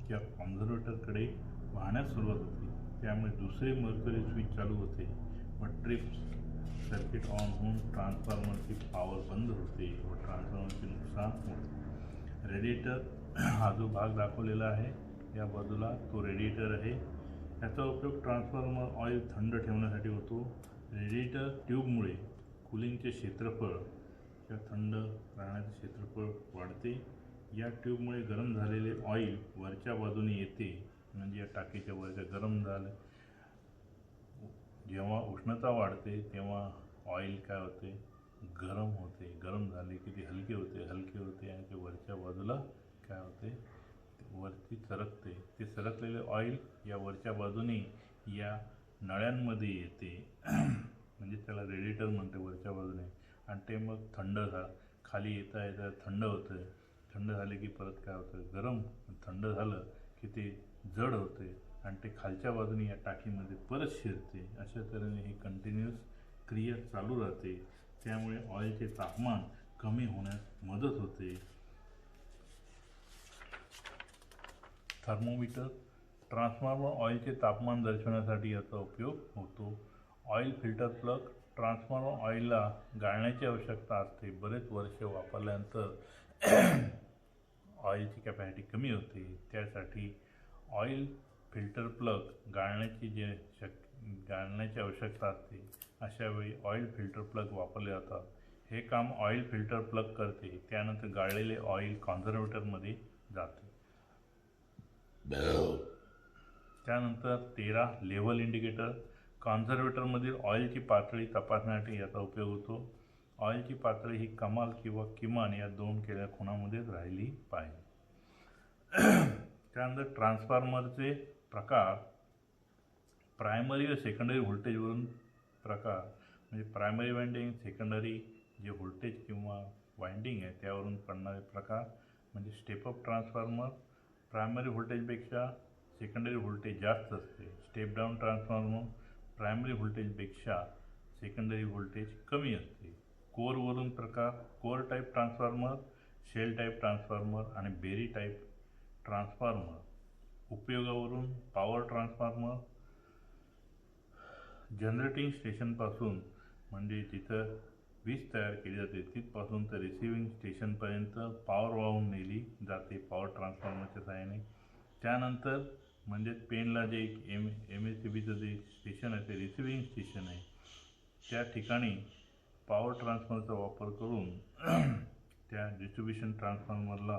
किंवा कॉन्झर्वेटरकडे वाहण्यास सुरुवात होते. त्यामुळे दुसरे मर्क्युरी स्विच चालू होते व ट्रिप सर्किट ऑन होऊन ट्रान्सफॉर्मरची पॉवर बंद होते व ट्रान्सफॉर्मरचे नुकसान होते. रेडिएटर हा जो भाग दाखवलेला आहे या बाजूला तो रेडिएटर आहे. याचा उपयोग ट्रान्सफॉर्मर ऑइल थंड ठेवण्यासाठी होतो. रेडिएटर ट्यूबमुळे कूलिंगचे क्षेत्रफळ किंवा थंड राहण्याचे क्षेत्रफळ वाढते. या ट्यूबमुळे गरम झालेले ऑइल वरच्या बाजूने येते, म्हणजे या टाकीच्या वरच्या गरम झाले, जेव्हा उष्णता वाढते तेव्हा ऑइल काय होते, गरम होते. गरम झाले की ते हलके होते आणि ते वरच्या बाजूला काय होते, वरती सरकते. ते सरकलेले ऑइल या वरच्या बाजूने या नळ्यांमध्ये येते म्हणजे त्याला रेडिएटर म्हणते वरच्या बाजूने, आणि ते मग खाली येता येता थंड होतं. थंड झाले की परत काय होतं, गरम. थंड झालं की ते जड होते आणि ते खालच्या बाजूने या टाकीमध्ये परत शिरते. अशा तऱ्हेने ही कंटिन्युअस क्रिया चालू राहते. त्यामुळे ऑइलचे तापमान कमी होण्यास मदत होते. थर्मोमीटर ट्रान्सफॉर्मर ऑइलचे तापमान दर्शवण्यासाठी याचा उपयोग होतो. ऑइल फिल्टर प्लग ट्रान्सफॉर्मर ऑइलला गाळण्याची आवश्यकता असते. बरेच वर्ष वापरल्यानंतर ऑइलची कॅपॅसिटी कमी होते. त्यासाठी ऑइल फिल्टर प्लग गाळण्याची आवश्यकता असते, अशा वेळी ऑइल फिल्टर प्लग वापरले जातात. हे काम ऑइल फिल्टर प्लग करते. त्यानंतर गाळलेले ऑइल कॉन्झर्वेटरमध्ये जाते. त्यानंतर 13 लेव्हल इंडिकेटर. कॉन्झर्वेटरमधील ऑइलची पातळी तपासण्यासाठी याचा उपयोग होतो. ऑइलची पातळी ही कमाल किंवा किमान या दोन केलेल्या खुणामध्येच राहिली पाहिजे. त्यानंतर ट्रान्सफॉर्मरचे प्रकार. प्रायमरी व सेकंडरी व्होल्टेजवरून प्रकार म्हणजे प्रायमरी वाइंडिंग, सेकंडरी जे व्होल्टेज किंवा वाइंडिंग आहे त्यावरून पडणारे प्रकार म्हणजे स्टेप अप ट्रान्सफॉर्मर. प्रायमरी व्होल्टेजपेक्षा सेकंडरी व्होल्टेज जास्त असते. Step down transformer. प्रायमरी व्होल्टेजपेक्षा सेकंडरी व्होल्टेज कमी असते. कोरवरून प्रकार. Core type transformer, shell type transformer आणि बेरी टाईप ट्रान्सफॉर्मर. उपयोगावरून पॉवर ट्रान्सफॉर्मर. जनरेटिंग स्टेशनपासून म्हणजे जिथं वीज तयार केली जाते तिथपासून तर रिसिव्हिंग स्टेशनपर्यंत पॉवर वाहून नेली जाते पॉवर ट्रान्सफॉर्मरच्या सहाय्याने. त्यानंतर म्हणजे पेनला जे MSCBचं जे स्टेशन आहे ते रिसिव्हिंग स्टेशन आहे, त्या ठिकाणी पॉवर ट्रान्सफॉर्मरचा वापर करून त्या डिस्ट्रीब्युशन ट्रान्सफॉर्मरला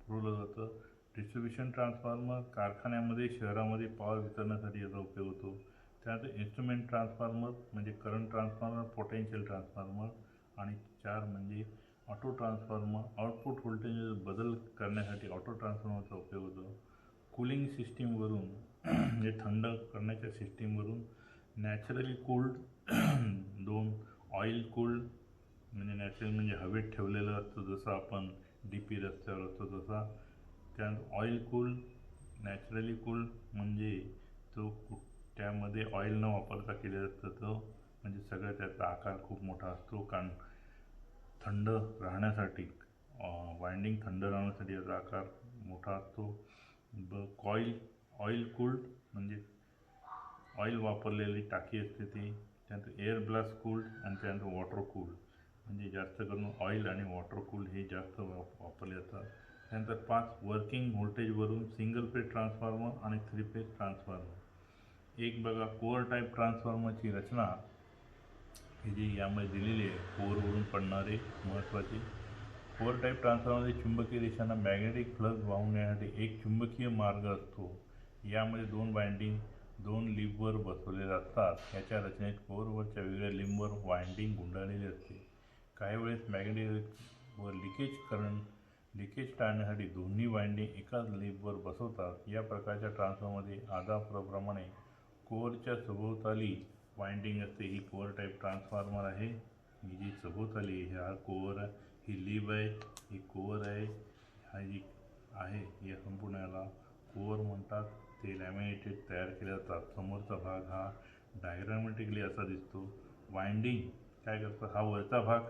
पुरवलं जातं. डिस्ट्रीब्युशन ट्रान्सफॉर्मर कारखान्यामध्ये, शहरामध्ये पॉवर वितरणासाठी याचा उपयोग होतो. त्यानंतर इन्स्ट्रुमेंट ट्रान्सफॉर्मर म्हणजे करंट ट्रान्सफॉर्मर, पोटेन्शियल ट्रान्सफॉर्मर. आणि 4 म्हणजे ऑटो ट्रान्सफॉर्मर. आउटपुट व्होल्टेज बदल करण्यासाठी ऑटो ट्रान्सफॉर्मरचा उपयोग होतो. कूलिंग सिस्टीमवरून म्हणजे थंड करण्याच्या सिस्टीमवरून नॅचरली कूल्ड 2. ऑइल कूल्ड म्हणजे नॅचरल म्हणजे हवेत ठेवलेलं असतं जसं आपण DP रस्त्यावर असतो तसा. त्यानंतर ऑइल कूल्ड, नॅचरली कूल्ड म्हणजे तो त्यामध्ये ऑइल न वापरता केलेला असतं तो म्हणजे सगळं त्याचा आकार खूप मोठा असतो कारण थंड राहण्यासाठी वाइंडिंग थंड राहण्यासाठी याचा आकार मोठा असतो. ऑइल कूल्ड म्हणजे ऑइल वापरलेली टाकी असते ती. त्यानंतर एअर ब्लास्ट कूल्ड आणि त्यानंतर वॉटर कूल्ड म्हणजे जास्त करून ऑइल आणि वॉटर कूल्ड हे जास्त वापरले जातात. त्यानंतर 5 वर्किंग व्होल्टेजवरून सिंगल फेज ट्रान्सफॉर्मर आणि 3 फेज ट्रान्सफॉर्मर. एक बघा कोअर टाईप ट्रान्सफॉर्मरची रचना ही जी यामध्ये दिलेली आहे, कोअरवरून पडणारे महत्त्वाचे. कोअर टाईप ट्रान्सफॉर्मरमध्ये चुंबकीय रेषांना मॅग्नेटिक फ्लक्स वाहून नेण्यासाठी एक चुंबकीय मार्ग असतो. यामध्ये 2 वाइंडिंग 2 लिंबवर बसवलेले असतात. याच्या रचनेत कोअरवरच्या वेगळ्या लिंबवर वाइंडिंग गुंडाळलेली असते. काही वेळेस मॅग्नेटिक व लिकेज टाळण्यासाठी दोन्ही वाइंडिंग एकाच लिंबवर बसवतात. या प्रकारच्या ट्रान्सफॉर्मरमध्ये आदाप्रमाणे कोअरच्या सभोवताली वाइंडिंग असते. ही कोअर टाईप ट्रान्सफॉर्मर आहे. ही जी सभोवताली हा कोअर आहे, ही लिब आहे, ही कोअर आहे, हा जी आहे या संपूर्ण याला कोअर म्हणतात. ते लॅमिनेटेड तयार केले जातात. समोरचा भाग हा डायग्रामॅटिकली असा दिसतो. वाइंडिंग काय करतात, हा वरचा भाग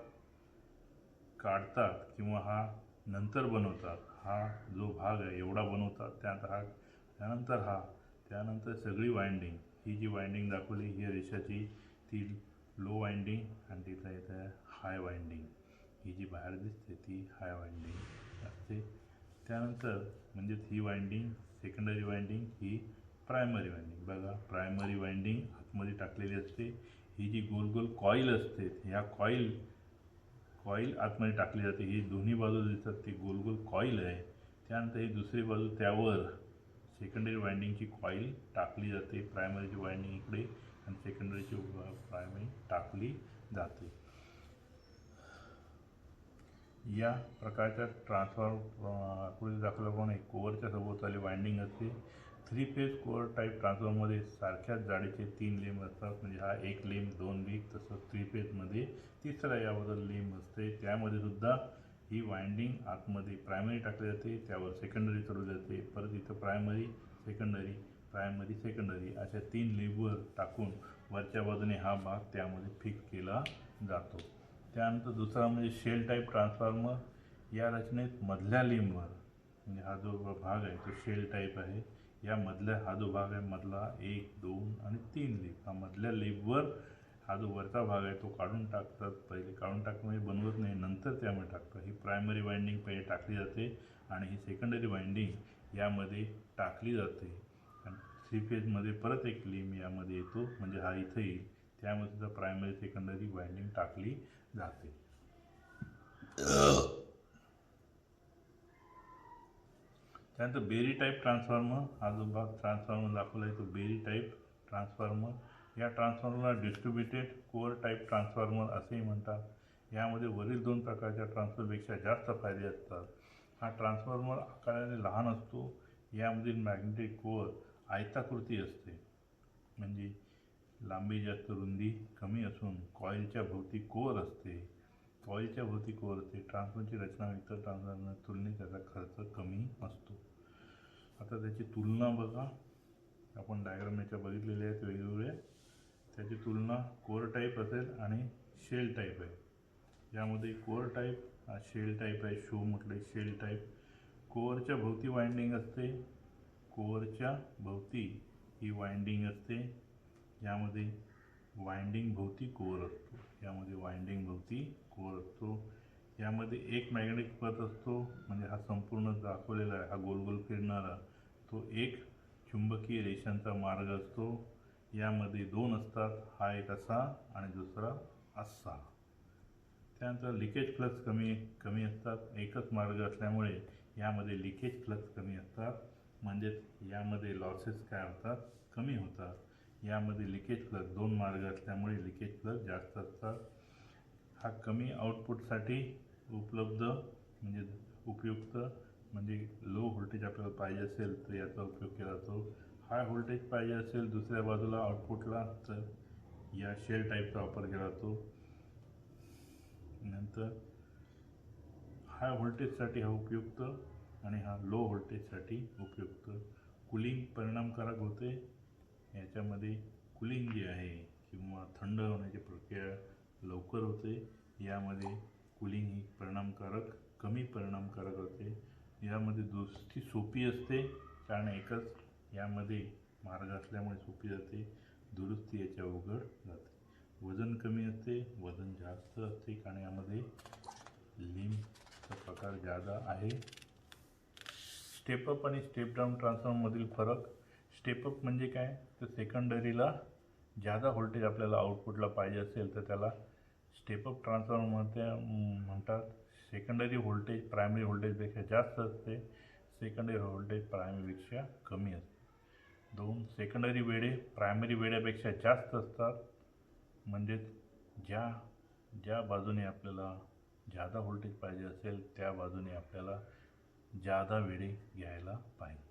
काढतात किंवा हा नंतर बनवतात. हा जो भाग आहे एवढा बनवतात, त्यानंतर सगळी वाइंडिंग ही जी वाइंडिंग दाखवली ही रेषाची ती लो वाइंडिंग आणि तिथं येतं हाय वाइंडिंग. ही जी बाहेर दिसते ती हाय वाइंडिंग असते. त्यानंतर म्हणजेच ही वाइंडिंग सेकंडरी वाइंडिंग, ही प्रायमरी वाइंडिंग. बघा प्रायमरी वाइंडिंग आतमध्ये टाकलेली असते. ही जी गोल गोल कॉईल असते ह्या कॉईल आतमध्ये टाकली जाते. ही दोन्ही बाजू दिसतात ती गोल गोल कॉईल आहे. त्यानंतर ही दुसरी बाजू त्यावर सेकंडरी वाइंडिंगची कॉईल टाकली जाते. प्रायमरीची वाइंडिंग इकडे आणि सेकंडरीची प्रायमरी टाकली जाते. या प्रकारच्या ट्रान्सफॉर्मर पुढे दाखवल्याप्रमाणे कोअरच्या सभोवताली वाइंडिंग असते. 3 फेज कोअर टाईप ट्रान्सफॉर्मरमध्ये सारख्याच जाडीचे 3 लिंब असतात. म्हणजे हा 1 लिंब 2 लिंब तसं 3 फेजमध्ये तिसरा याबद्दल लिंब असते. त्यामध्ये सुद्धा ही वाइंडिंग आतमध्ये प्रायमरी टाकली जाते, त्यावर सेकंडरी चढवली जाते. परत इथं प्रायमरी सेकंडरी अशा 3 लिंबवर टाकून वरच्या बाजूने हा भाग त्यामध्ये फिक्स केला जातो. त्यानंतर दुसरा म्हणजे शेल टाईप ट्रान्सफॉर्मर. या रचनेत मधल्या लिंबवर म्हणजे हा जो भाग आहे तो शेल टाईप आहे. या मधल्या हा जो भाग आहे मधला 1, 2 आणि 3 लिंब, हा मधल्या लिंबवर हा जो वरचा भाग आहे तो काढून टाकतात. पहिले काढून टाकतात म्हणजे बनवत नाही, नंतर त्यामध्ये टाकतात. ही प्रायमरी वाइंडिंग पहिले टाकली जाते आणि ही सेकंडरी वाइंडिंग यामध्ये टाकली जाते. आणि थ्री फेजमध्ये परत एक लिंब यामध्ये येतो, म्हणजे हा इथं येईल, त्यामध्ये सुद्धा प्रायमरी सेकंडरी वाइंडिंग टाकली जाते. त्यानंतर बेरी टाईप ट्रान्सफॉर्मर, हा जो भाग ट्रान्सफॉर्मर दाखवला आहे तो बेरी टाईप ट्रान्सफॉर्मर. या ट्रान्सफॉर्मरला डिस्ट्रीब्युटेड कोअर टाईप ट्रान्सफॉर्मर असेही म्हणतात. यामध्ये वरील दोन प्रकारच्या ट्रान्सफॉर्मरपेक्षा जास्त फायदे असतात. हा ट्रान्सफॉर्मर आकाराने लहान असतो. यामधील मॅग्नेटिक कोअर आयताकृती असते, म्हणजे लांबी जास्त रुंदी कमी असून कॉईलच्या भोवती कोअर असते. ट्रान्सफॉर्मरची रचना इतर ट्रान्सफॉर्मर तुलनेत त्याचा खर्च कमी असतो. आता त्याची तुलना बघा, आपण डायग्राम याच्या बघितलेल्या आहेत वेगवेगळ्या. त्याची तुलना कोअर टाईप असेल आणि शेल टाईप आहे. यामध्ये कोअर टाईप हा शेल टाईप आहे, शो म्हटलं शेल टाईप. कोअरच्या भोवती वाइंडिंग असते, कोअरच्या भोवती ही वाइंडिंग असते. यामध्ये वाइंडिंग भोवती कोअर असतो, यामध्ये एक मॅग्नेटिक पथ असतो, म्हणजे हा संपूर्ण दाखवलेला आहे, हा गोल गोल फिरणारा तो एक चुंबकीय रेषांचा मार्ग असतो. यामध्ये दोन असतात, हा एक असा आणि दुसरा असा. त्यानंतर लिकेज फ्लक्स कमी असतात. एकच मार्ग असल्यामुळे यामध्ये लिकेज फ्लक्स कमी असतात, म्हणजेच यामध्ये लॉसेस काय होतात, कमी होतात. यामध्ये लिकेज फ्लक्स दोन मार्ग असल्यामुळे लिकेज फ्लक्स जास्त असतात. हा कमी आउटपुटसाठी उपयुक्त, म्हणजे लो व्होल्टेज आपल्याला पाहिजे असेल तर याचा उपयोग केला जातो. हाय व्होल्टेज पाहिजे असेल दुसऱ्या बाजूला आउटपुटला तर या शेल टाईपचा वापर केला जातो. नंतर हाय व्होल्टेजसाठी हा उपयुक्त आणि हा लो व्होल्टेजसाठी उपयुक्त. कूलिंग परिणामकारक होते. याच्यामध्ये कूलिंग जे आहे किंवा थंड होण्याची प्रक्रिया लवकर होते. यामध्ये कूलिंग ही कमी परिणामकारक होते. यामध्ये दुरुस्ती सोपी असते, कारण एकच यामध्ये मार्ग असल्यामुळे सोपी जाते. दुरुस्ती याच्या अवघड जाते. वजन कमी असते, वजन जास्त असते, कारण यामध्ये लिंबचा प्रकार जादा आहे. स्टेपअप आणि स्टेप डाऊन ट्रान्सफॉर्मरमधील फरक. स्टेपअप म्हणजे काय, तर सेकंडरीला जादा व्होल्टेज आपल्याला आउटपुटला पाहिजे असेल तर त्याला स्टेपअप ट्रान्सफॉर्मर म्हणतात. सेकंडरी व्होल्टेज प्रायमरी व्होल्टेजपेक्षा जास्त असते, सेकंडरी व्होल्टेज प्रायमरीपेक्षा कमी असते. दोन, सेकंडरी वेढे प्रायमरी वेड्यापेक्षा जास्त असतात, म्हणजेच ज्या बाजूने आपल्याला जादा व्होल्टेज पाहिजे असेल त्या बाजूने आपल्याला जादा वेढे घ्यायला पाहिजे.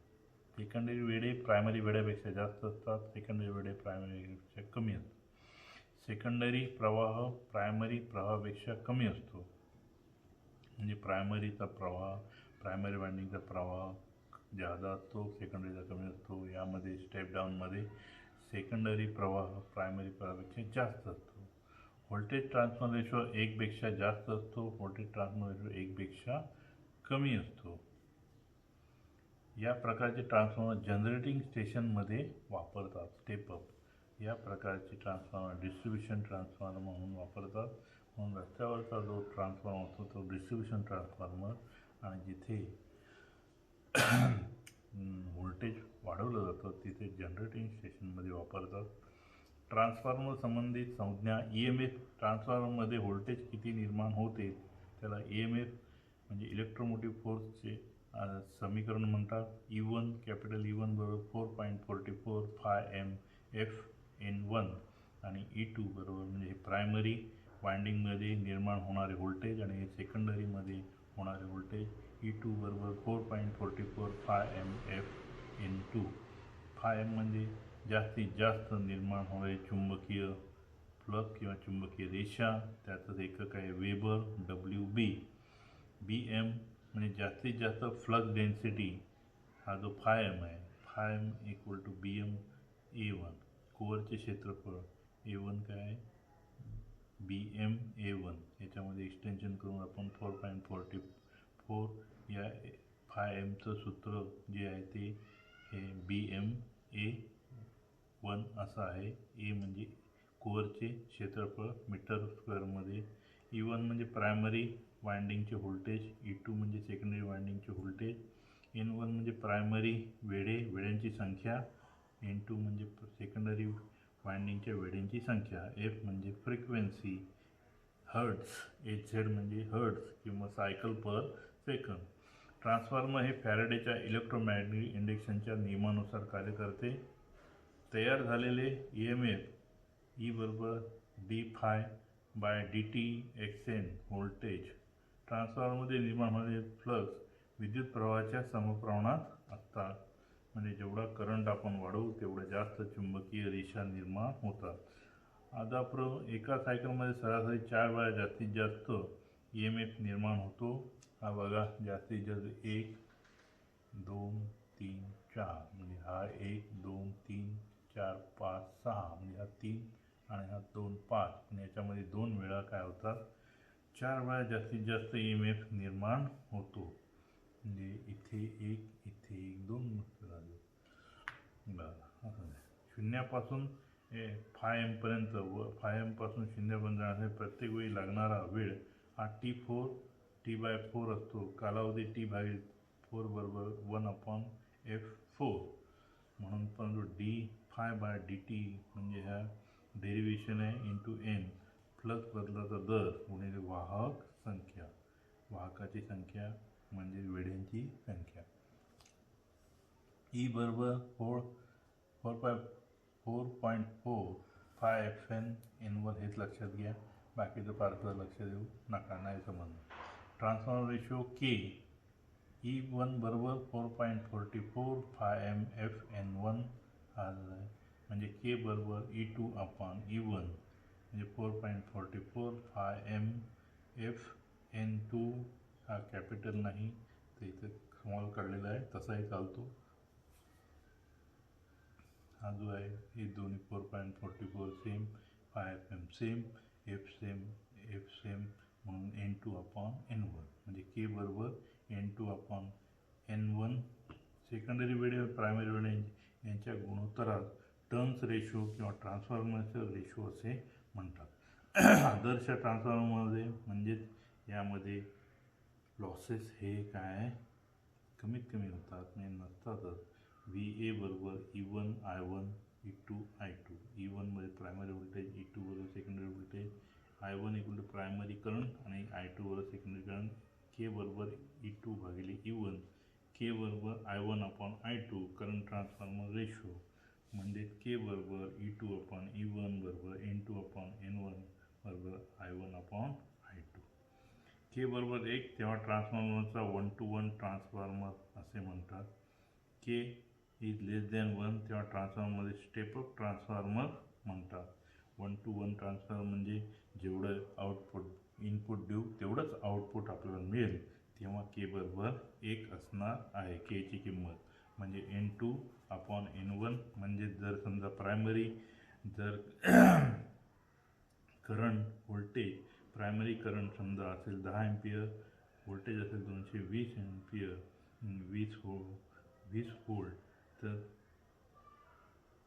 सेकंडरी वेढे प्रायमरी वेड्यापेक्षा जास्त असतात, सेकंडरी वेढे प्रायमरी वेड्यापेक्षा कमी असतात. सेकंडरी प्रवाह प्रायमरी प्रवाहापेक्षा कमी असतो, म्हणजे प्रायमरी वाइंडिंगचा प्रवाह जादा असतो, सेकंडरीचा कमी असतो. यामध्ये स्टेप डाऊनमध्ये सेकंडरी प्रवाह प्रायमरी प्रवाहापेक्षा जास्त असतो. व्होल्टेज ट्रान्सफर रेशो 1 पेक्षा जास्त असतो, व्होल्टेज ट्रान्सफर रेशो 1 पेक्षा कमी असतो. या प्रकारचे ट्रान्सफॉर्मर जनरेटिंग स्टेशनमध्ये वापरतात. स्टेपअप या प्रकारचे ट्रान्सफॉर्मर डिस्ट्रीब्युशन ट्रान्सफॉर्मर म्हणून वापरतात. म्हणून रस्त्यावरचा जो ट्रान्सफॉर्मर असतो तो डिस्ट्रीब्युशन ट्रान्सफॉर्मर, आणि जिथे व्होल्टेज वाढवलं जातं तिथे जनरेटिंग स्टेशनमध्ये वापरतात. ट्रान्सफॉर्मर संबंधित संज्ञा. EMF ट्रान्सफॉर्मरमध्ये व्होल्टेज किती निर्माण होते त्याला EMF म्हणजे इलेक्ट्रोमोटिव्ह फोर्सचे समीकरण म्हणतात. E1 कॅपिटल E1 बरोबर 4.44 phi f N1 आणि E2 बरोबर, म्हणजे प्रायमरी वाइंडिंगमध्ये निर्माण होणारे व्होल्टेज आणि सेकंडरीमध्ये होणारे व्होल्टेज. E2 बरोबर 4.44 phi f N2. phi m म्हणजे जास्तीत जास्त निर्माण होणारे चुंबकीय फ्लक्स किंवा चुंबकीय रेषा, त्याचंच एकक आहे वेबर. WB. BM म्हणजे जास्तीत जास्त फ्लक्स डेन्सिटी, हा जो phi m आहे, phi m equal to BM A1. कोअरचे क्षेत्रफळ A1 काय आहे, BM A1. याच्यामध्ये एक्सटेन्शन करून आपण 4.44 या phi mचं सूत्र जे आहे ते हे BM A1 असं आहे. A म्हणजे कोअरचे क्षेत्रफळ मीटर स्क्वेअरमध्ये. E1 म्हणजे प्रायमरी वाइंडिंगचे व्होल्टेज, E2 म्हणजे सेकंडरी वाइंडिंगचे व्होल्टेज, N1 म्हणजे प्रायमरी वेड्यांची संख्या N2 म्हणजे सेकंडरी वायंडिंगच्या वेळेंची संख्या, F म्हणजे फ्रिक्वेन्सी, हर्ट्स, HZ म्हणजे हर्ट्स किंवा सायकल पर सेकंद. ट्रान्सफॉर्मर हे फॅरेडेच्या इलेक्ट्रोमॅग्नेटिक इंडक्शनच्या नियमानुसार कार्य करते. तयार झालेले EMF E बरोबर d∅dt xn व्होल्टेज. ट्रान्सफॉर्मरमध्ये निर्माण होणारे फ्लक्स विद्युत प्रवाहाच्या समप्रमाणात असतात. म्हणजे जेवढा करंट आपण वाढवू तेवढं जास्त चुंबकीय रेषा निर्माण होतात. आता एका सायकलमध्ये सरासरी 4 वेळा जास्तीत जास्त EMF निर्माण होतो. हा बघा, जास्तीत जास्त 1 2 3 4 म्हणजे हा 1 2 3 4 5 6 म्हणजे हा 3 आणि हा 2 5. आणि याच्यामध्ये 2 वेळा काय होतात, 4 वेळा जास्तीत जास्त EMF निर्माण होतो. म्हणजे इथे 1 इथे 1 2 झाले. बरं, शून्यापासून 5M पर्यंत व 5M पासून शून्यापर्यंत जाण्यासाठी प्रत्येक वेळी लागणारा वेळ हा T/4 असतो. कालावधी T/4 बरोबर 1/F4 म्हणून पण d∅dt म्हणजे हा डेरिव्हेशन आहे इंटू n, फ्लक्स बदलाचा दर गुणिले वाहक संख्या, वाहकाची संख्या म्हणजे वेळेंची संख्या. E बरोबर 4.4 φFN N1 हेच लक्षात घ्या, बाकीचं फारसं लक्ष देऊ नका, नाही समजणं. ट्रान्सफॉर्मर रेशो K E1 बरोबर 4.44 φMF N1 हा म्हणजे K बरोबर E2/E1 म्हणजे 4.44 φMF N2 हा कॅपिटल नाही तर इथं स्मॉल काढलेला आहे, तसाही चालतो. हा जो आहे हे दोन्ही 4.44 same, φFM same, F same म्हणून N2/N1 म्हणजे K बरोबर N2/N1. सेकंडरी वेळ व प्रायमरी वेळ यांच्या गुणोत्तरात टर्न्स रेशो किंवा ट्रान्सफॉर्मरचं रेशो असे म्हणतात. आदर्श ट्रान्सफॉर्मरमध्ये म्हणजेच यामध्ये लॉसेस हे काय कमीत कमी होतात, म्हणजे नसतातच. VA बरोबर E1 I1 E2 I2. E1 मध्ये प्रायमरी व्होल्टेज, E2 बरोबर secondary voltage, I1 equal to primary current आणि I2 बरोबर सेकंडरी करंट. K बरोबर E2/E1, K बरोबर I1/I2 करंट ट्रान्सफॉर्मर रेशो म्हणजे K बरोबर E2/E1 बरोबर N2/N1 बरोबर I1/I2. K बरोबर 1 तेव्हा ट्रान्सफॉर्मरचा 1:1 ट्रान्सफॉर्मर असे म्हणतात. K इज लेस दॅन 1 तेव्हा ट्रान्सफॉर्मरमध्ये स्टेपअप ट्रान्सफॉर्मर म्हणतात. 1:1 ट्रान्सफॉर्मर म्हणजे जेवढं आउटपुट इनपुट देऊ तेवढंच आउटपुट आपल्याला मिळेल, तेव्हा K बरोबर 1 असणार आहे. Kची किंमत म्हणजे N2/N1. म्हणजे जर समजा प्रायमरी जर करंट व्होल्टेज प्रायमरी करंट समजा असेल 10 एम्पियर, व्होल्टेज असेल 220 एम्पियर 20 व्होल्ट, तर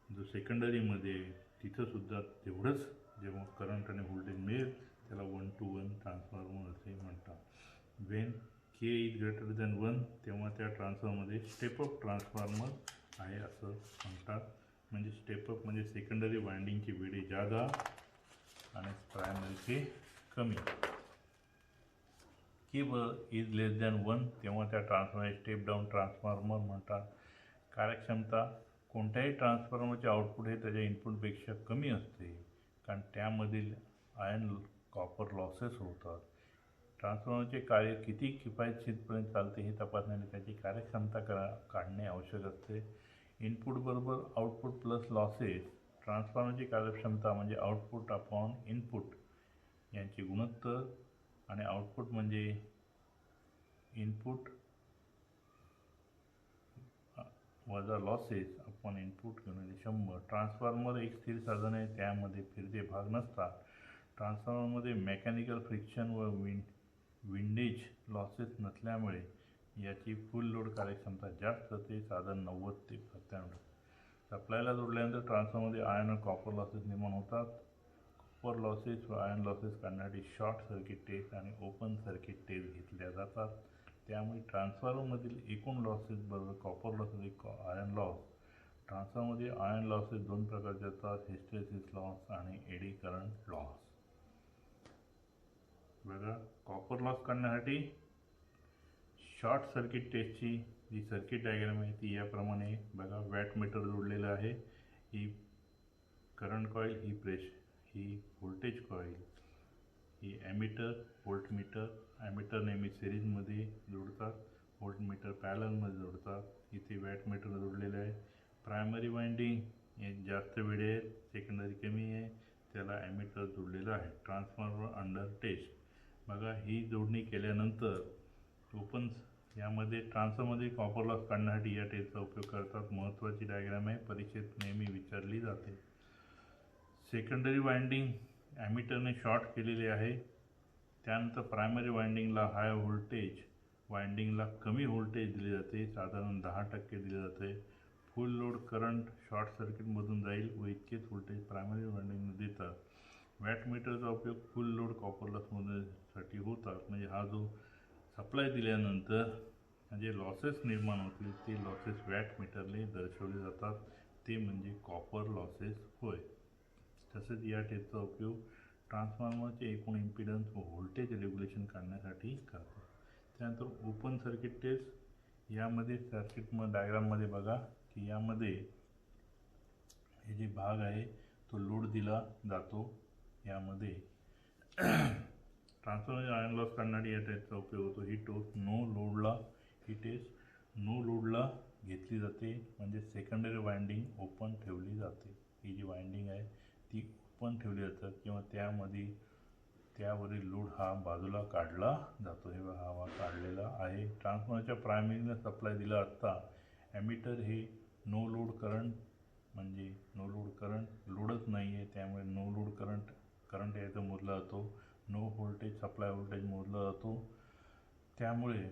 जो सेकंडरीमध्ये तिथंसुद्धा तेवढंच जेव्हा करंट आणि व्होल्टेज मिळेल त्याला 1:1 ट्रान्सफॉर्मर असे म्हणतात. Wien K is greater than 1 तेव्हा त्या ट्रान्सफॉर्मरमध्ये स्टेपअप ट्रान्सफॉर्मर आहे असं म्हणतात. म्हणजे स्टेपअप म्हणजे सेकंडरी वायंडिंगची वेळे जादा आणि प्रायमरीचे कमी. K इज लेस दॅन 1 तेव्हा त्या ट्रान्सफॉर्मर स्टेप डाऊन ट्रान्सफॉर्मर म्हणतात. कार्यक्षमता कोणत्याही ट्रान्सफॉर्मरचे आउटपुट हे त्याच्या इनपुटपेक्षा कमी असते, कारण त्यामधील आयर्न कॉपर लॉसेस होतात. ट्रान्सफॉर्मरचे कार्य किती किफायतशीरपणे चालते हे तपासण्यासाठी त्याची कार्यक्षमता काढणे आवश्यक असते. इनपुट बरोबर आउटपुट प्लस लॉसेस. ट्रान्सफॉर्मरची कार्यक्षमता म्हणजे आउटपुट/इनपुट यांचे गुणोत्तर आणि आउटपुट म्हणजे इनपुट वजा लॉसेस अपॉन इनपुट गुणिले 100. ट्रान्सफॉर्मर एक स्थिर साधन आहे, त्यामध्ये फिरते भाग नसतात. ट्रान्सफॉर्मरमध्ये मेकॅनिकल फ्रिक्शन व विंडेज लॉसेस नसल्यामुळे याची फुल लोड कार्यक्षमता जास्त असते, साधारण 90 ते 95. सप्लायला जोडल्यानंतर ट्रान्सफॉर्मरमध्ये आयर्न व कॉपर लॉसेस निर्माण होतात. कॉपर लॉसेस व आयर्न लॉसेस काढण्यासाठी शॉर्ट सर्किट टेस्ट आणि ओपन सर्किट टेस्ट घेतल्या जातात. त्यामुळे ट्रान्सफॉर्मरमधील एकूण लॉसेस बरोबर कॉपर लॉस व आयर्न लॉस ट्रान्सफॉर्मरमध्ये आयर्न लॉसेस दोन प्रकारचे असतात, हिस्टेरेसिस लॉस आणि एडी करंट लॉस. बघा, कॉपर लॉस काढण्यासाठी शॉर्ट सर्किट टेस्टची जी सर्किट डायग्राम आहे ती याप्रमाणे बघा. वॅट मीटर जोडलेलं आहे, ही करंट कॉईल, ही व्होल्टेज कॉईल, ही ॲमीटर, व्होल्टमीटर. ॲमीटर नेहमी सिरीजमध्ये जोडतात, व्होल्टमीटर पॅरललमध्ये जोडतात. इथे वॅट मीटर जोडलेलं आहे. प्रायमरी वाइंडिंग हे जास्त वेळ आहे, सेकंडरी कमी आहे, त्याला ॲमीटर जोडलेलं आहे. Transformer under test. बघा, ही जोडणी केल्यानंतर ओपन यामध्ये ट्रान्सफॉर्मरमध्ये कॉपर लॉस काढण्यासाठी या टेस्टचा उपयोग करतात. महत्त्वाची डायग्राम आहे, परीक्षेत नेहमी विचारली जाते. सेकंडरी वाइंडिंग ॲमीटरने शॉर्ट केलेले आहे. त्यानंतर प्रायमरी वाइंडिंगला हाय व्होल्टेज, वाइंडिंगला कमी व्होल्टेज दिले जाते, साधारण 10% दिले जाते. फुल लोड करंट शॉर्ट सर्किटमधून जाईल व इतकेच व्होल्टेज प्रायमरी वाइंडिंगमध्ये देतात. वॅट मीटरचा उपयोग फुल लोड कॉपर लॉससाठी होतात. म्हणजे हा जो सप्लाय दिल्यानंतर जे लॉसेस निर्माण होतील ते लॉसेस वॅट मीटरने दर्शवले जातात, ते म्हणजे कॉपर लॉसेस होय. तसेच या टेपचा उपयोग ट्रान्सफॉर्मरचे एकूण इम्पिडन्स व व्होल्टेज रेग्युलेशन काढण्यासाठी करतात. त्यानंतर ओपन सर्किट टेस्ट. यामध्ये सर्किट डायग्राममध्ये बघा की यामध्ये हे जे भाग आहे तो लोड दिला जातो. यामध्ये ट्रान्सफॉर्मर आयर्न लॉस काढण्यासाठी या टेस्टचा उपयोग होतो. ही टेस्ट नो लोडला घेतली जाते, म्हणजे सेकंडरी वाइंडिंग ओपन ठेवली जाते. ही जी वाइंडिंग आहे ती ओपन ठेवली जातात किंवा त्यावरील लोड हा बाजूला काढला जातो. हे हा काढलेला आहे. ट्रान्सफॉर्मरच्या प्रायमरीला सप्लाय दिला असता ॲमीटर हे नो लोड करंट, म्हणजे नो लोड करंट लोडच नाही आहे त्यामुळे नो लोड करंट याचा मोजला जातो. नो व्होल्टेज सप्लाय व्होल्टेज मोजला जातो. त्यामुळे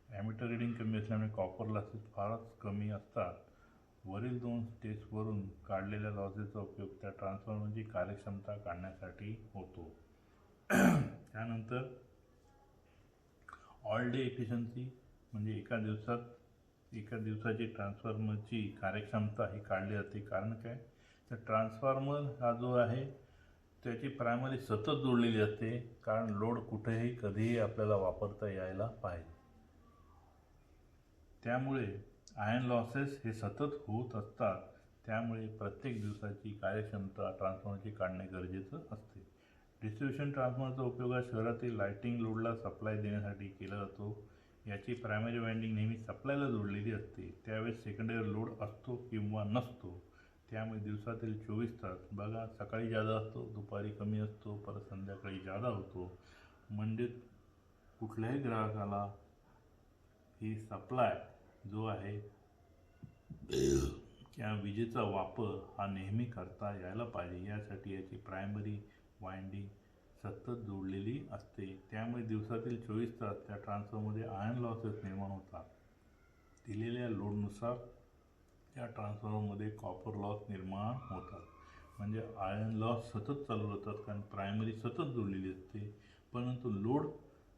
ॲमीटर रिडिंग कमी असल्यामुळे कॉपर लॉसेस फारच कमी असतात. वरील दोन टेस्टवरून काढलेल्या लॉसेसचा उपयोग त्या ट्रान्सफॉर्मरची कार्यक्षमता काढण्यासाठी होतो. त्यानंतर ऑल डे एफिशियन्सी, म्हणजे एका दिवसाची ट्रान्सफॉर्मरची कार्यक्षमता ही काढली जाते. कारण काय, तर ट्रान्सफॉर्मर हा जो आहे त्याची प्रायमरी सतत जोडलेली असते, कारण लोड कुठेही कधीही आपल्याला वापरता यायला पाहिजे. त्यामुळे आयर्न लॉसेस हे सतत होत असतात. त्यामुळे प्रत्येक दिवसाची कार्यक्षमता ट्रान्सफॉर्मरची काढणे गरजेचं असते. डिस्ट्रीब्युशन ट्रान्सफॉर्मरचा उपयोग हा शहरातील लाइटिंग लोडला सप्लाय देण्यासाठी केला जातो. याची प्रायमरी वाइंडिंग नेहमी सप्लायला जोडलेली असते, त्यावेळेस सेकंडरी लोड असतो किंवा नसतो. त्यामुळे दिवसातील 24 तास बघा, सकाळी जादा असतो, दुपारी कमी असतो, परत संध्याकाळी जादा होतो. म्हणजे कुठल्याही ग्राहकाला ही सप्लाय जो आहे त्या विजेचा वापर हा नेहमी करता यायला पाहिजे. यासाठी याची प्रायमरी वाइंडिंग सतत जोडलेली असते. त्यामुळे दिवसातील 24 तास त्या ट्रान्सफॉर्मरमध्ये आयर्न लॉसेस निर्माण होतात. दिलेल्या लोडनुसार त्या ट्रान्सफॉर्मरमध्ये कॉपर लॉस निर्माण होतात. म्हणजे आयर्न लॉस सतत चालू राहतात, कारण प्रायमरी सतत जोडलेली असते. परंतु लोड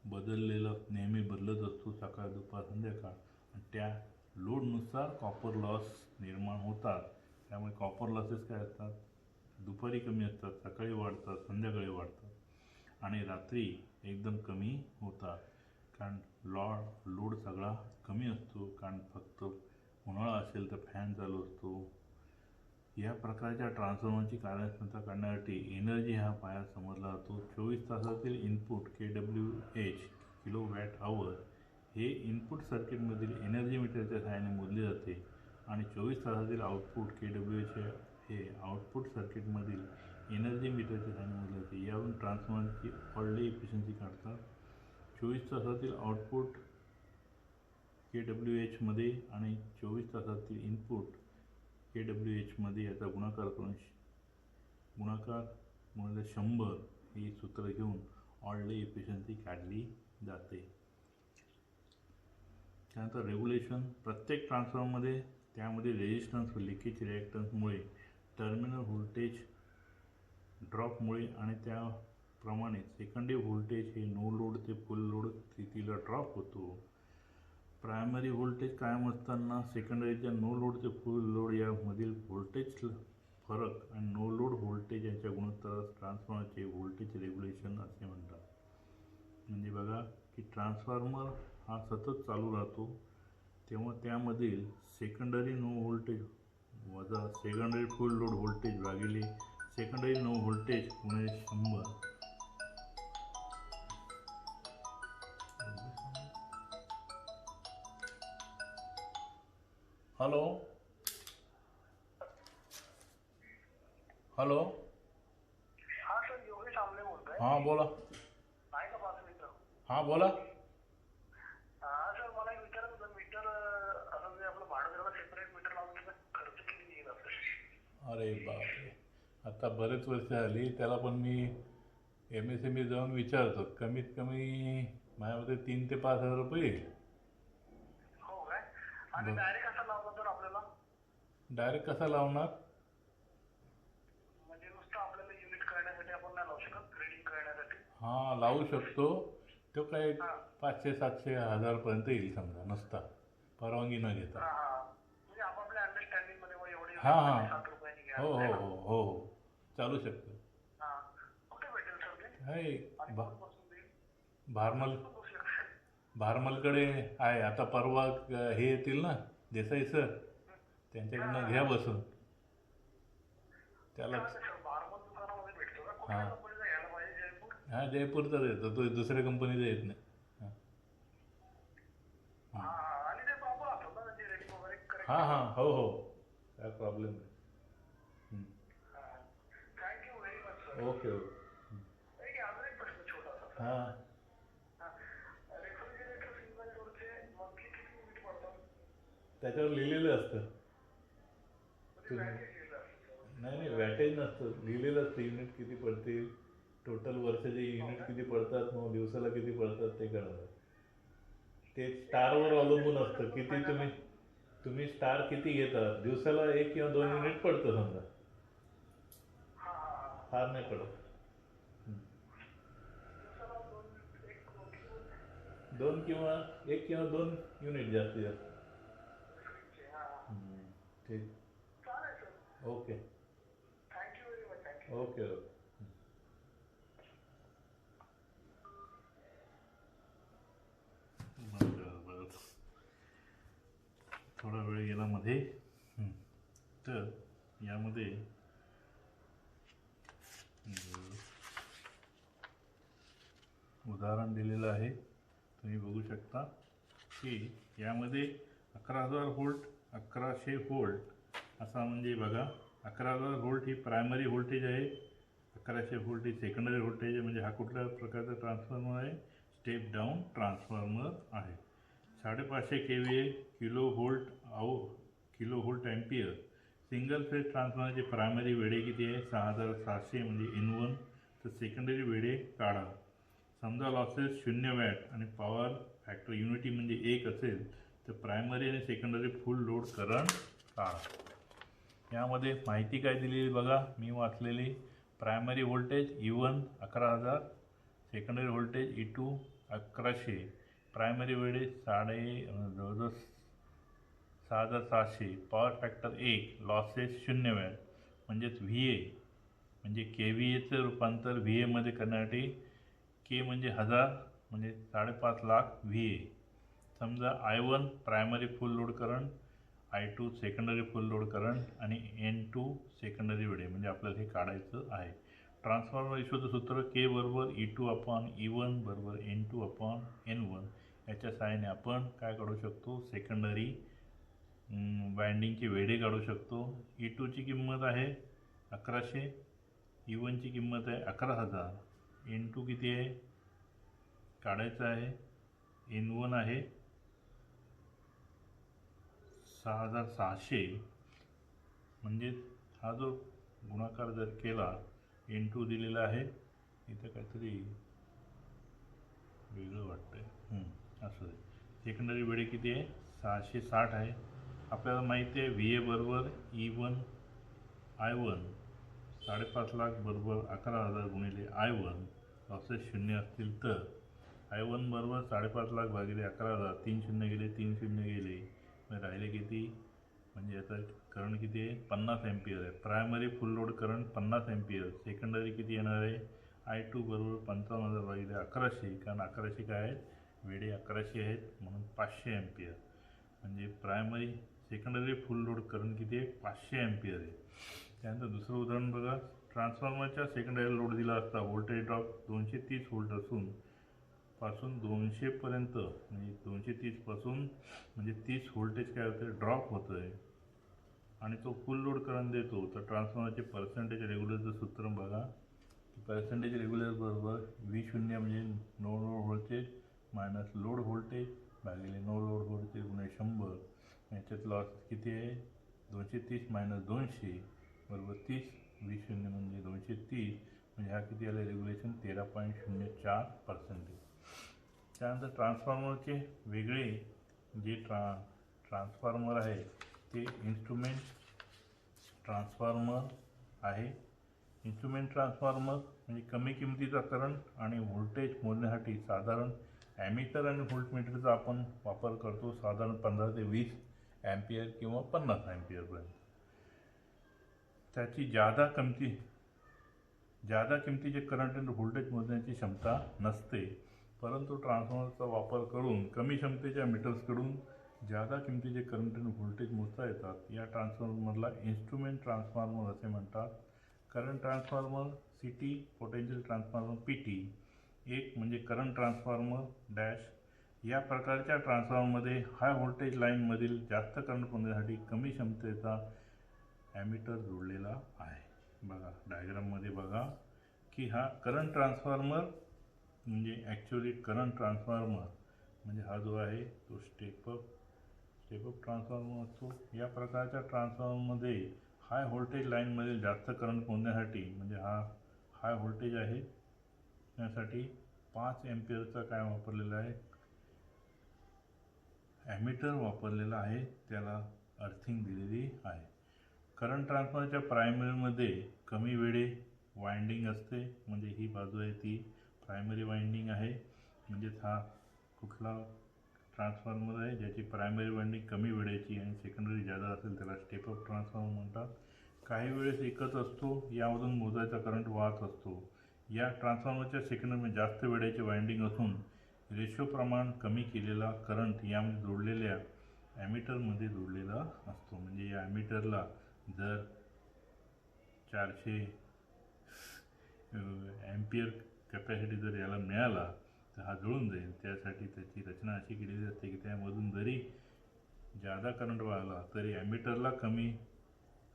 बदललेला नेहमी बदलत असतो, सकाळ दुपार संध्याकाळ, आणि त्या लोडनुसार कॉपर लॉस निर्माण होतात. त्यामुळे कॉपर लॉसेस काय असतात, दुपारी कमी असतात, सकाळी वाढतात, संध्याकाळी वाढतात आणि रात्री एकदम कमी होतात. कारण लोड सगळा कमी असतो, कारण फक्त उन्हाळा असेल तर फॅन चालू असतो. या प्रकारच्या ट्रान्सफॉर्मरची कार्यक्षमता काढण्यासाठी एनर्जी हा पाया समजला जातो. 24 तासातील इनपुट kWh किलोवॅट आवर हे इनपुट सर्किटमधील एनर्जी मीटरच्या सहाय्याने मोजले जाते आणि 24 तासातील आउटपुट kWh हे आउटपुट सर्किटमधील एनर्जी मीटरच्या सहाय्याने मोजले जाते. यावरून ट्रान्सफॉर्मरची ऑल डे एफिशियन्सी काढतात. 24 तासातील आउटपुट kWh मध्ये आणि 24 तासातील इनपुट kWh मध्ये याचा गुणाकार गुणिले 100 हे सूत्र घेऊन ऑल डे एफिशियन्सी काढली जाते. त्यानंतर रेग्युलेशन. प्रत्येक ट्रान्सफॉर्मरमध्ये त्यामध्ये रेजिस्टन्स व लिकेज रिॲक्टन्समुळे टर्मिनल व्होल्टेज ड्रॉपमुळे आणि त्याप्रमाणे सेकंडरी व्होल्टेज हे नो लोड ते फुल लोड स्थितीला ड्रॉप होतो. प्रायमरी व्होल्टेज कायम असताना सेकंडरीच्या नो लोड ते फुल लोड यामधील व्होल्टेज फरक आणि नो लोड व्होल्टेज यांच्या गुणोत्तरास ट्रान्सफॉर्मरचे व्होल्टेज रेग्युलेशन असे म्हणतात. म्हणजे बघा की ट्रान्सफॉर्मर हा सतत चालू राहतो तेव्हा त्यामधील सेकंडरी नो व्होल्टेज वजा सेकंडरी फुल लोड व्होल्टेज भागिले सेकंडरी नो व्होल्टेज गुणिले 100. हॅलो हॅलो हाँ सर, योगेश आमले बोलतोय. हां बोला. आहे का 5 मिनिटं? हां बोला. हा सर, मला एक विचारायचं होतं. मीटर असं जे आपलं भाडं देण्याला सेपरेट मीटर लावून त्याचा खर्च किती येईल असं? अरे बापरे, आता बरेच वर्ष झाली त्याला पण मी MSME जाऊन विचारतो. कमीत कमी माझ्यामध्ये 3 ते 5 हजार रुपये येईल. हो काय? आणि डायरेक्ट असं लावलं तर आपल्याला डायरेक्ट कसा लावणार? म्हणजे नुसतं आपल्याला युनिट करण्यासाठी आपण नाही लावू शकत, रीडिंग करण्यासाठी? हां लावू शकतो. तो काय हां 500-700 हजारपर्यंत येईल समजा नुसता परवानगी न घेता. हां हां, म्हणजे आपापल्या अंडरस्टँडिंग मध्ये मग एवढे हां हां 7 रुपयांनी घ्या. हो हो हो हो हो चालू शकतं. हां, कुठे भेटेल सर ते? आहे आणि कोण बसून देईल? भारमल कोण बसू शकतं? भारमलकडे आहे. आता परवा हे येतील ना देसाई सर, त्यांच्याकडनं घ्या बसून. त्याला सर बार्मल दुकानामध्ये भेटतो का? कुठल्या हां कंपनीचा घ्यायला पाहिजे? जयपूर? हां जयपूरचाच येतो तो, दुसऱ्या कंपनीचा येत नाही. हां हां हां, आणि ते प्रॉपर असतं ना म्हणजे रेटिंग वगैरे करेक्ट? हां हां हो हो काय प्रॉब्लेम नाही. Thank you very much sir. Okay okay. एक अजून एक प्रश्न छोटासा. हां रेफ्रिजरेटर सिंगल डोअरचे मंथली किती युनिट पडतात? त्याच्यावर लिहिलेलं असतं. म्हणजे व्हॅल्यू लिहिलं असतं? नाही नाही वॅटेज नसतं, लिहिलेलं असतं युनिट किती पडतील, टोटल वर्षाचे युनिट किती पडतात, मग दिवसाला किती पडतात ते कळतं. ते स्टारवर अवलंबून असतं किती तुम्ही स्टार किती घेतात. दिवसाला 1 किंवा 2 युनिट पडतं समजा, फार नाही पडत. दिवसाला 2 किंवा 1 किंवा 2 युनिट जास्तीत जास्त. ठीक. चालेल sir. Okay thank you very much. Thank you. Okay okay. बरं थोडा वेळ गेला मध्ये. तर यामध्ये उदाहरण दिलेलं आहे, तुम्ही बघू शकता की यामध्ये 11,000 व्होल्ट 1100 व्होल्ट असा. म्हणजे बघा 11,000 व्होल्ट ही प्रायमरी व्होल्टेज आहे, 1100 व्होल्ट ही सेकंडरी व्होल्टेज आहे. म्हणजे हा कुठल्या प्रकारचा ट्रान्सफॉर्मर आहे? स्टेप डाऊन ट्रान्सफॉर्मर आहे. 550 kVA kilo volt ampere. Single phase ट्रान्सफॉर्मरचे प्रायमरी वेढे किती आहे? 6700 म्हणजे N1. तर सेकंडरी वेढे काढा. समजा लॉसेस 0 वॅट आणि पॉवर फॅक्टर युनिटी म्हणजे 1 असेल तर प्रायमरी आणि सेकंडरी फुल लोड करंट काढा. यामध्ये माहिती काय दिलेली बघा, मी वाचलेली. Primary voltage E1 11,000, secondary voltage E2 1100, primary वेळेस जवळजवळ 6700, पॉवर फॅक्टर 1, लॉसेस 0 वॅट. म्हणजेच VA म्हणजे KVAचं रूपांतर VAमध्ये करण्यासाठी K म्हणजे 1000 म्हणजे 5.5 लाख VA. समजा I1 प्रायमरी फुल लोड करंट, I2 सेकंडरी फुल लोड करंट आणि N2 सेकंडरी वेळे म्हणजे आपल्याला हे काढायचं आहे. ट्रान्सफॉर्मर रेशोचं सूत्र K बरोबर E2/E1 बरोबर N2/N1. याच्या सहाय्याने आपण काय काढू शकतो? सेकंडरी वाइंडिंगचे वेढे काढू शकतो. E2ची किंमत आहे 1100, E1ची किंमत आहे 11,000, N2 किती आहे काढायचं आहे? N1 आहे 6600. म्हणजे हा जो गुणाकार जर केला, N2 दिलेला आहे इथं काहीतरी वेगळं वाटतंय, असं आहे. सेकंडरी वेळे किती आहे? 660 आहे. आपल्याला माहिती आहे VA बरोबर E1 I1. 5.5 लाख बरोबर 11,000 गुणिले I1. लॉसेस 0 असतील तर I1 बरोबर 5.5 लाख भागिले 11,000, 3 शून्य गेले, 3 शून्य गेले, मग राहिले किती? म्हणजे याचा करंट किती आहे? 50 एम्पियर आहे. प्रायमरी फुल लोड करंट 50 एम्पियर. सेकंडरी किती येणार आहे? I2 बरोबर 55,000 भागिले 1100, कारण 1100 काय आहेत? वेडे 1100 आहेत, म्हणून 500 एम्पियर. म्हणजे प्रायमरी सेकंडरी फुल लोड करंट किती आहे? 500 एम्पियर आहे. त्यानंतर दुसरं उदाहरण बघा. ट्रान्सफॉर्मरच्या सेकंडरी लोड दिला असता व्होल्टेज ड्रॉप 230 व्होल्ट असून पासून 200 पर्यंत, म्हणजे 230 पासून म्हणजे 30 व्होल्टेज काय होतं? ड्रॉप होतं आहे, आणि तो फुल लोड करंट देतो. तर ट्रान्सफॉर्मरचे पर्सेंटेज रेग्युलरचं सूत्र बघा. पर्सेंटेज रेग्युलर बरोबर V0 म्हणजे no load voltage minus load voltage भागिले नो लोड व्होल्टेज गुणिले 100. याच्यात लॉस किती आहे? 230 मायनस 200 बरोबर 30. V0 म्हणजे 230, म्हणजे हा किती आले? रेग्युलेशन 13.04%. त्यानंतर ट्रान्सफॉर्मरचे वेगळे जे ट्रान्सफॉर्मर आहे ते इन्स्ट्रुमेंट ट्रान्सफॉर्मर आहे. इन्स्ट्रुमेंट ट्रान्सफॉर्मर म्हणजे कमी किमतीचा करंट आणि व्होल्टेज मोजण्यासाठी साधारण ॲमीटर आणि व्होल्टमीटरचा आपण वापर करतो. साधारण 15 ते 20 एम्पियर किंवा 50 एम्पियरपर्यंत. त्याची जादा किमतीचे करंट आणि व्होल्टेज मोजण्याची क्षमता नसते, परंतु ट्रान्सफॉर्मरचा वापर करून कमी क्षमतेच्या मीटर्सकडून जादा किमतीचे करंट आणि व्होल्टेज मोजता येतात. या ट्रान्सफॉर्मरला इन्स्ट्रुमेंट ट्रान्सफॉर्मर असे म्हणतात. Current transformer CT, potential transformer PT. एक म्हणजे करंट ट्रान्सफॉर्मर डॅश. या प्रकारच्या ट्रान्सफॉर्मरमध्ये हाय व्होल्टेज लाईनमधील जास्त करंट मोजण्यासाठी कमी क्षमतेचा ॲमीटर जोडलेला आहे. बघा डायग्राममध्ये बघा की हा करंट ट्रान्सफॉर्मर म्हणजे ॲक्च्युअली करंट ट्रान्सफॉर्मर म्हणजे हा जो आहे तो स्टेप अप ट्रान्सफॉर्मर असतो. या प्रकारच्या ट्रान्सफॉर्मरमध्ये हाय व्होल्टेज लाईनमधील जास्त करंट मोजण्यासाठी, म्हणजे हा हाय व्होल्टेज आहे, त्यासाठी 5 एम्पियरचा काय वापरलेला आहे? ॲमीटर वापरलेला आहे. त्याला अर्थिंग दिलेली आहे. करंट ट्रान्सफॉर्मरच्या प्रायमरीमध्ये कमी वेळे वाइंडिंग असते, म्हणजे ही बाजू आहे ती प्रायमरी वाइंडिंग आहे. म्हणजेच हा कुठला ट्रान्सफॉर्मर आहे ज्याची प्रायमरी वाइंडिंग कमी वेळेची आणि सेकंडरी जादा असेल त्याला स्टेप अप ट्रान्सफॉर्मर म्हणतात. काही वेळेस एकच असतो, यामधून मोजायचा करंट वाहत असतो. या ट्रान्सफॉर्मरच्या सेकंडरी जास्त वेळेचे वाइंडिंग असून रेशो प्रमाण कमी केलेला करंट यामध्ये जोडलेल्या ॲमीटरमध्ये जोडलेला असतो. म्हणजे या ॲमीटरला जर 400 एम्पियर कॅपॅसिटी जर याला मिळाला तर हा जुळून जाईल. त्यासाठी त्याची रचना अशी केलेली असते की त्यामधून जरी जादा करंट वाहला तरी ॲमीटरला कमी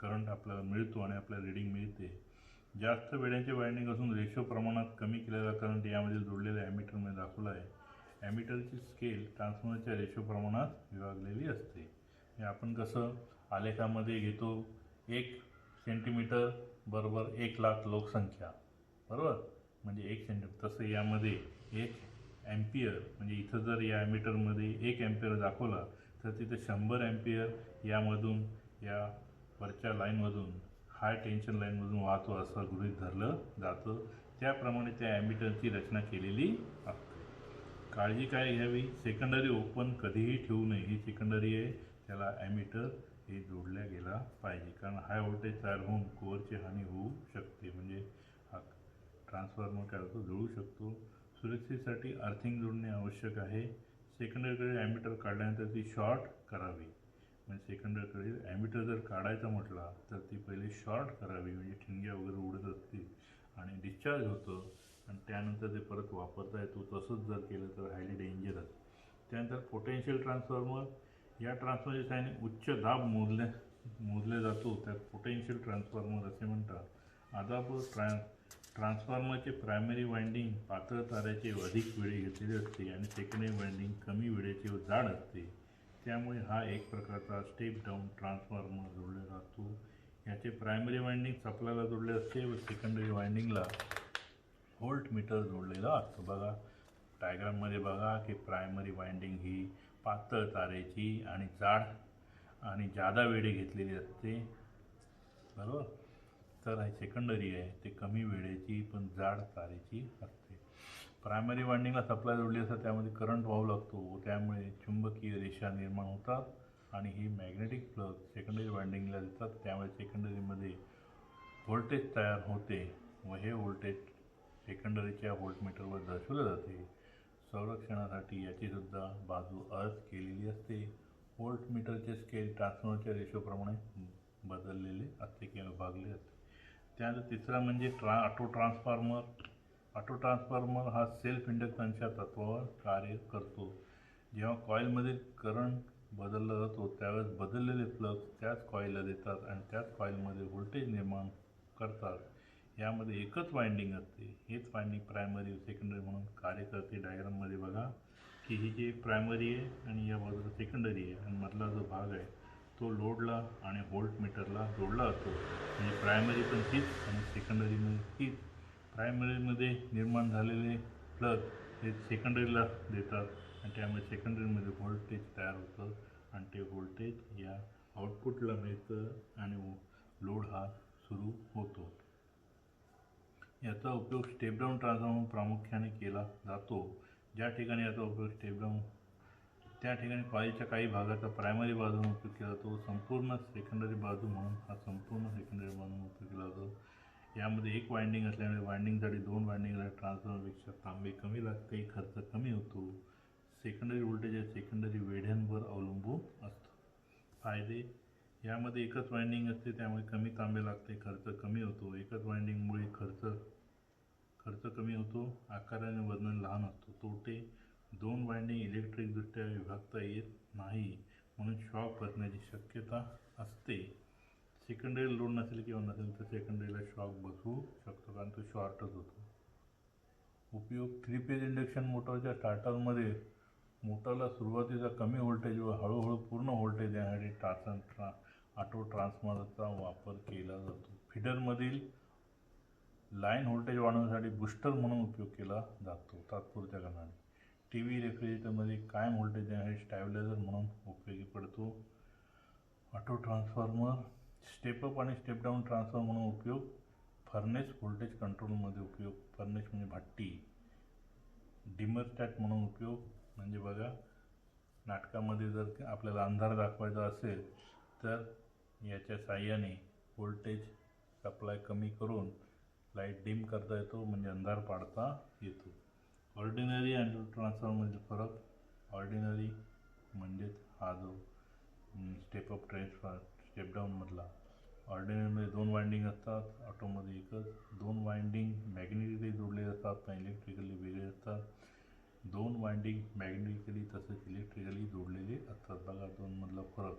करंट आपल्याला मिळतो आणि आपल्याला रिडिंग मिळते. जास्त वेळेचे वाइंडिंग असून रेशो प्रमाणात कमी केलेला करंट यामध्ये जोडलेल्या ॲमीटरमध्ये दाखवला आहे. ॲमीटरची स्केल ट्रान्सफॉर्मरच्या रेशो प्रमाणात विभागलेली असते. हे आपण कसं आलेखामध्ये घेतो, 1 सेंटीमीटर बरोबर 1 लाख लोकसंख्या, बरोबर, म्हणजे 1 सेंटीमीटर. तसं यामध्ये 1 एम्पियर म्हणजे इथं जर या ॲमीटरमध्ये 1 एम्पियर दाखवला तर तिथं 100 एम्पियर यामधून या वरच्या लाईनमधून हाय टेन्शन लाईनमधून वाहतो असं गृहीत धरलं जातं. त्याप्रमाणे त्या ॲमीटरची रचना केलेली असते. काळजी काय घ्यावी? सेकंडरी ओपन कधीही ठेवू नये. ही सेकंडरी आहे, त्याला ॲमीटर हे जोडल्या गेला पाहिजे, कारण हाय व्होल्टेज तयार होऊन कोअरची हानी होऊ शकते. म्हणजे हा ट्रान्सफॉर्मर काय होतो? जळू शकतो. सुरक्षेसाठी अर्थिंग जोडणे आवश्यक आहे. सेकंडरीकडे ॲमीटर काढल्यानंतर ती शॉर्ट करावी. म्हणजे सेकंडरीकडे ॲमीटर जर काढायचा म्हटला तर ती पहिले शॉर्ट करावी, म्हणजे ठिणग्या वगैरे उडत असतील आणि डिस्चार्ज होतं आणि त्यानंतर ते परत वापरता येतो. तसंच जर केलं तर हायली डेंजरस. त्यानंतर पोटेन्शियल ट्रान्सफॉर्मर. या ट्रान्सफॉर्मरच्या सहाय्याने उच्च दाब मोजले जातो, त्यात पोटेन्शियल ट्रान्सफॉर्मर असे म्हणतात. आदापूर ट्रान्सफॉर्मरचे प्रायमरी वाइंडिंग पातळ ताराचे अधिक वेळे घेतलेले असते आणि सेकंडरी वाइंडिंग कमी वेळेचे व जाड असते. त्यामुळे हा एक प्रकारचा स्टेप डाऊन ट्रान्सफॉर्मर जोडला जातो. याचे प्रायमरी वाइंडिंग सप्लायला जोडले असते व सेकंडरी वाइंडिंगला व्होल्ट मीटर जोडलेला असतो. बघा डायग्राममध्ये बघा की प्रायमरी वाइंडिंग ही पातळ तारेची आणि जाड आणि जादा वेळे घेतलेली असते, बरोबर. तर ही सेकंडरी आहे ते कमी वेळेची पण जाड तारेची असते. प्रायमरी वायंडिंगला सप्लाय जोडली असतात त्यामध्ये करंट वाहू लागतो व त्यामुळे चुंबकीय रेषा निर्माण होतात आणि ही मॅग्नेटिक फ्लक्स सेकंडरी वायंडिंगला देतात, त्यामुळे सेकंडरीमध्ये व्होल्टेज तयार होते व हे व्होल्टेज सेकंडरीच्या व्होल्टमीटरवर दर्शवले जाते. संरक्षणासाठी याचीसुद्धा बाजू अर्ज केलेली असते. व्होल्टमीटरचे स्केल ट्रान्सफॉर्मरच्या रेशोप्रमाणे बदललेले असते किंवा विभागले असते. त्यानंतर तिसरा म्हणजे ऑटो ट्रान्सफॉर्मर. ऑटो ट्रान्सफॉर्मर हा सेल्फ इंडक्टन्सच्या तत्त्वावर कार्य करतो. जेव्हा कॉईलमधील करंट बदलला जातो त्यावेळेस बदललेले फ्लक्स त्याच कॉईलला देतात आणि त्याच कॉईलमध्ये व्होल्टेज निर्माण करतात. यामध्ये एकच वायंडिंग असते. हेच वायंडिंग प्रायमरी व सेकंडरी म्हणून कार्य करते. डायग्राममध्ये बघा की ही जी एक प्रायमरी आहे आणि या बाजूला सेकंडरी आहे आणि मधला जो भाग आहे तो लोडला आणि व्होल्टमीटरला जोडला जातो. म्हणजे प्रायमरी पण हीच आणि सेकंडरीमध्ये हीच. प्रायमरीमध्ये निर्माण झालेले फ्लक्स हे सेकंडरीला देतात आणि त्यामुळे सेकंडरीमध्ये व्होल्टेज तयार होतं आणि ते व्होल्टेज या आउटपुटला मिळतं आणि लोड हा सुरू होतो. याचा उपयोग स्टेप डाऊन ट्रान्सफॉर्मर प्रामुख्याने केला जातो. ज्या ठिकाणी याचा उपयोग स्टेप डाऊन त्या ठिकाणी कॉईलच्या काही भागाचा प्रायमरी बाजूने उपयोग केला जातो. संपूर्ण सेकंडरी बाजू म्हणून हा संपूर्ण सेकंडरी बाजूने उपयोग केला जातो. यामध्ये एक वायंडिंग असल्यामुळे वायंडिंगसाठी दोन वायंडिंगला ट्रान्सफॉर्मरपेक्षा तांबे कमी लागते, खर्च कमी होतो. सेकंडरी व्होल्टेज या सेकंडरी वेढ्यांवर अवलंबून असतो. फायदे यामध्ये एकच वायंडिंग असते त्यामुळे कमी तांबे लागते, खर्च कमी होतो. एकच वायंडिंगमुळे खर्च कमी होतो, आकाराने वजन लहान असतो. तोटे दोन वायंडिंग इलेक्ट्रिकदृष्ट्या विभागता येत नाही म्हणून शॉक बसण्याची शक्यता असते. सेकंडरी लोड नसेल किंवा नसेल तर सेकंडरीला शॉक बसू शकतो कारण तो शॉर्टच होतो. उपयोग थ्री फेज इंडक्शन मोटरच्या स्टार्टरमध्ये मोटरला सुरुवातीचा कमी व्होल्टेज व हळूहळू पूर्ण व्होल्टेज देण्यासाठी ऑटो ट्रान्सफॉर्मरचा वापर केला जातो. फीडरमधील लाईन व्होल्टेज वाढवण्यासाठी बूस्टर म्हणून उपयोग केला जातो तात्पुरत्या कारणाने. टी व्ही रेफ्रिजरेटरमध्ये कायम व्होल्टेज देण्यासाठी स्टॅबिलायझर म्हणून उपयोगी पडतो. ऑटो ट्रान्सफॉर्मर स्टेपअप आणि स्टेप डाऊन ट्रान्सफॉर्मर म्हणून उपयोग. फर्नेस व्होल्टेज कंट्रोलमध्ये उपयोग. फर्नेस म्हणजे भट्टी. डिमरस्टॅट म्हणून उपयोग. म्हणजे बघा नाटकामध्ये जर आपल्याला अंधार दाखवायचा असेल तर याच्या साहाय्याने व्होल्टेज सप्लाय कमी करून लाईट डिम करता येतो म्हणजे अंधार पाडता येतो. ऑर्डिनरी आणि ट्रान्सफॉर्मरमधील फरक. ऑर्डिनरी म्हणजेच हा जो स्टेपअप ट्रान्सफॉर्मर स्टेप डाऊनमधला. ऑर्डिनरीमध्ये दोन वायंडिंग असतात, ऑटोमध्ये एकच. दोन वायंडिंग मॅग्नेटिकली जोडले असतात पण इलेक्ट्रिकली वेगळे असतात. दोन वायंडिंग मॅग्नेटिकली तसेच इलेक्ट्रिकली जोडलेले असतात. बघा दोन मधला फरक.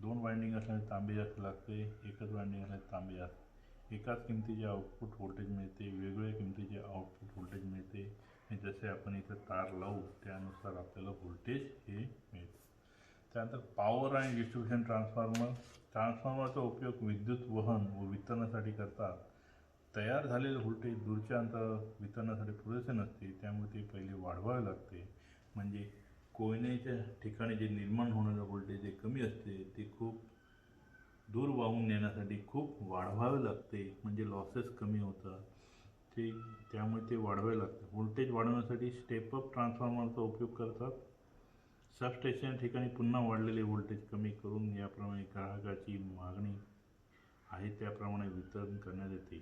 दोन वायंडिंग असल्याने तांबे जास्त लागते, एकच वायंडिंग असल्याने तांबे जास्त. एकाच किमतीचे आउटपुट व्होल्टेज मिळते, वेगवेगळ्या किमतीचे आउटपुट व्होल्टेज मिळते आणि जसे आपण इथं तार लावू त्यानुसार आपल्याला व्होल्टेज हे मिळते. त्यानंतर पॉवर आणि डिस्ट्रीब्युशन ट्रान्सफॉर्मर. ट्रान्सफॉर्मरचा उपयोग विद्युत वहन व वितरणासाठी करतात. तयार झालेले व्होल्टेज दूरच्या अंतरावर वितरणासाठी पुरेसे नसते त्यामुळे ते पहिले वाढवावे लागते. म्हणजे कोयनेच्या ठिकाणी जे निर्माण होणारे व्होल्टेज जे कमी असते ते खूप दूर वाहून नेण्यासाठी खूप वाढवावे लागते म्हणजे लॉसेस कमी होतात त्यामुळे ते वाढवावे लागते. व्होल्टेज वाढवण्यासाठी स्टेपअप ट्रान्सफॉर्मरचा उपयोग करतात. सबस्टेशन ठिकाणी पुन्हा वाढलेले व्होल्टेज कमी करून याप्रमाणे ग्राहकाची मागणी आहे त्याप्रमाणे वितरण करण्यात येते.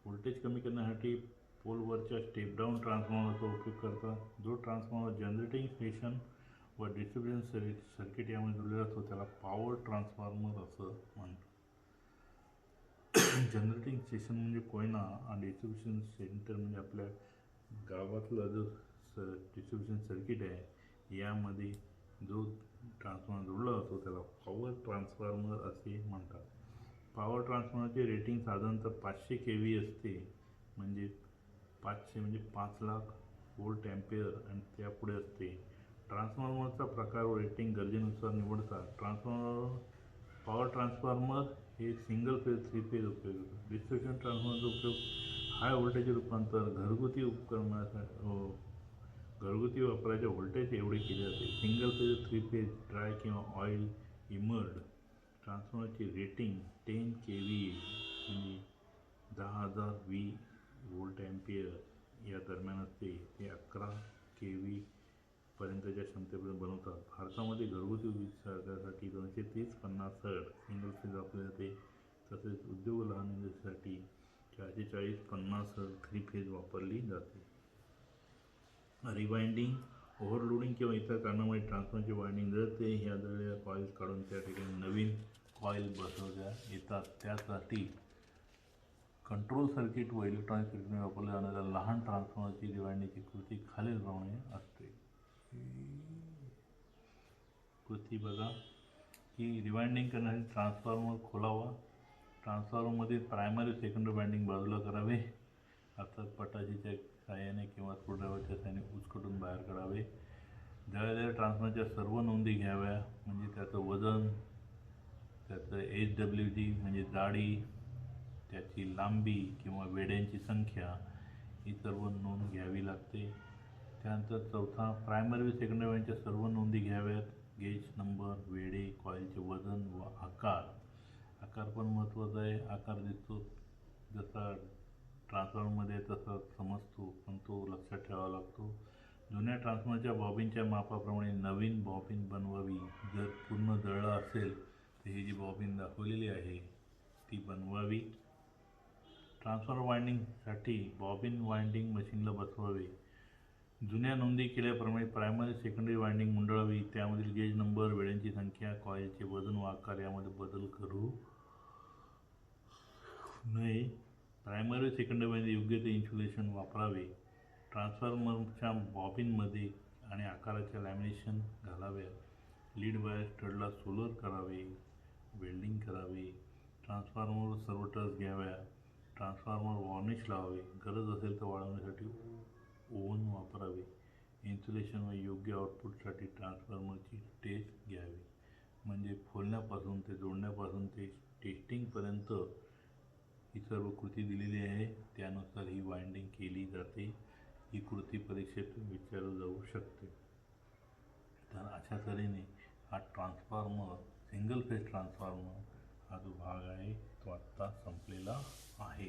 व्होल्टेज कमी करण्यासाठी पोलवरच्या स्टेप डाऊन ट्रान्सफॉर्मरचा उपयोग करतात. जो ट्रान्सफॉर्मर जनरेटिंग स्टेशन व डिस्ट्रीब्युशन सर्किट यामध्ये जोडलेला असतो त्याला पॉवर ट्रान्सफॉर्मर असं म्हणतात. जनरेटिंग स्टेशन म्हणजे कोयना आणि डिस्ट्रीब्युशन सेंटर म्हणजे आपल्या गावातला जो डिस्ट्रीब्युशन सर्किट आहे यामध्ये जो ट्रान्सफॉर्मर जोडला जातो त्याला पॉवर ट्रान्सफॉर्मर असे म्हणतात. पॉवर ट्रान्सफॉर्मरचे रेटिंग साधारणतः 500 kV असते. म्हणजे 500 म्हणजे 5 लाख वोल्ट ॲम्पियर आणि त्यापुढे असते. ट्रान्सफॉर्मरचा प्रकार व रेटिंग गरजेनुसार निवडतात. पॉवर ट्रान्सफॉर्मर हे सिंगल फेज, थ्री फेज उपयोग होतो. डिस्ट्रीब्युशन ट्रान्सफॉर्मरचा उपयोग हाय व्होल्टेज रूपांतर घरगुती वापराच्या व्होल्टेज एवढे केले जाते. Single phase, three phase, dry किंवा ऑइल इमर्ड ट्रान्सफॉर्मरची रेटिंग 10 kV म्हणजे 10,000 वोल्ट ॲम्पियर या दरम्यान असते. ते 11 kV पर्यंतच्या क्षमतेपर्यंत बनवतात. भारतामध्ये घरगुती वीज साठवण्यासाठी 230-50 हर्ट्झ सिंगल फेज वापरले जाते. तसेच उद्योग व लहान इंडस्ट्रीसाठी 440-50 हर्ट्झ थ्री फेज वापरली जाते. रिवाइंडिंग, ओव्हरलोडिंग किंवा इतर कारणामुळे ट्रान्सफॉर्मरची वाइंडिंग जळते. ह्या जळलेल्या कॉइल्स काढून त्या ठिकाणी नवीन कॉईल बसवल्या येतात. त्यासाठी कंट्रोल सर्किट व इलेक्ट्रॉनिक सर्किटने वापरल्या जाणाऱ्या लहान ट्रान्सफॉर्मरची रिवाइंडिंगची कृती खालीलप्रमाणे असते. कृती बघा की रिवाइंडिंग करण्यासाठी ट्रान्सफॉर्मर खोलावा. ट्रान्सफॉर्मरमधील प्रायमरी सेकंडरी वाइंडिंग बाजूला करावे. अर्थात पटाशीच्या साहाय्याने किंवा स्क्रूड्रायव्हरच्या साहाय्याने उचकटून बाहेर काढावे. जळलेल्या ट्रान्सफॉर्मरच्या सर्व नोंदी घ्याव्या, म्हणजे त्याचं वजन, त्याचं HWG म्हणजे जाडी, त्याची लांबी किंवा वेड्यांची संख्या ही सर्व नोंद घ्यावी लागते. त्यानंतर चौथा, प्रायमरी व सेकंडरी वाइंडिंगच्या सर्व नोंदी घ्याव्यात. गेज नंबर, वेडे, कॉईलचे वजन व आकार. आकार पण महत्त्वाचा आहे. आकार दिसतो जसा ट्रान्सफॉर्मरमध्ये तसा समजतो, पण तो लक्षात ठेवावा लागतो. जुन्या ट्रान्सफॉर्मरच्या बॉबिनच्या मापाप्रमाणे नवीन बॉबिन बनवावी. जर पूर्ण जळलं असेल तर ही जी बॉबिन दाखवलेली आहे ती बनवावी. ट्रान्सफॉर्मर वाइंडिंगसाठी बॉबिन वाइंडिंग मशीनला बसवावे. जुन्या नोंदी केल्याप्रमाणे प्रायमरी सेकंडरी वाइंडिंग गुंडाळावी. त्यामधील गेज नंबर, वेळांची संख्या, कॉईलचे वजन व आकार यामध्ये बदल करू नये. प्रायमरी सेकंडरी वाइंडिंग योग्य ते इन्सुलेशन वापरावे. ट्रान्सफॉर्मरच्या बॉबिनमध्ये आणि आकाराच्या लॅमिनेशन घालाव्या. लीड वायर स्टडला सोलर करावे, वेल्डिंग करावे. ट्रान्सफॉर्मरवर सर्व टर्स घ्याव्या. ट्रान्सफॉर्मर वॉर्निश लावावे. गरज असेल तर वाढवण्यासाठी ओव्हन वापरावे. इन्सुलेशन व योग्य आउटपुटसाठी ट्रान्सफॉर्मरची टेस्ट घ्यावी. म्हणजे खोलण्यापासून ते जोडण्यापासून ते टेस्टिंगपर्यंत ही सर्व कृती दिलेली आहे. त्यानुसार ही वाइंडिंग केली जाते. ही कृती परीक्षेतून विचारली जाऊ शकते. तर अशा तऱ्हेने हा ट्रान्सफॉर्मर, सिंगल फेज ट्रान्सफॉर्मर हा जो भाग आहे तो आत्ता संपलेला आहे.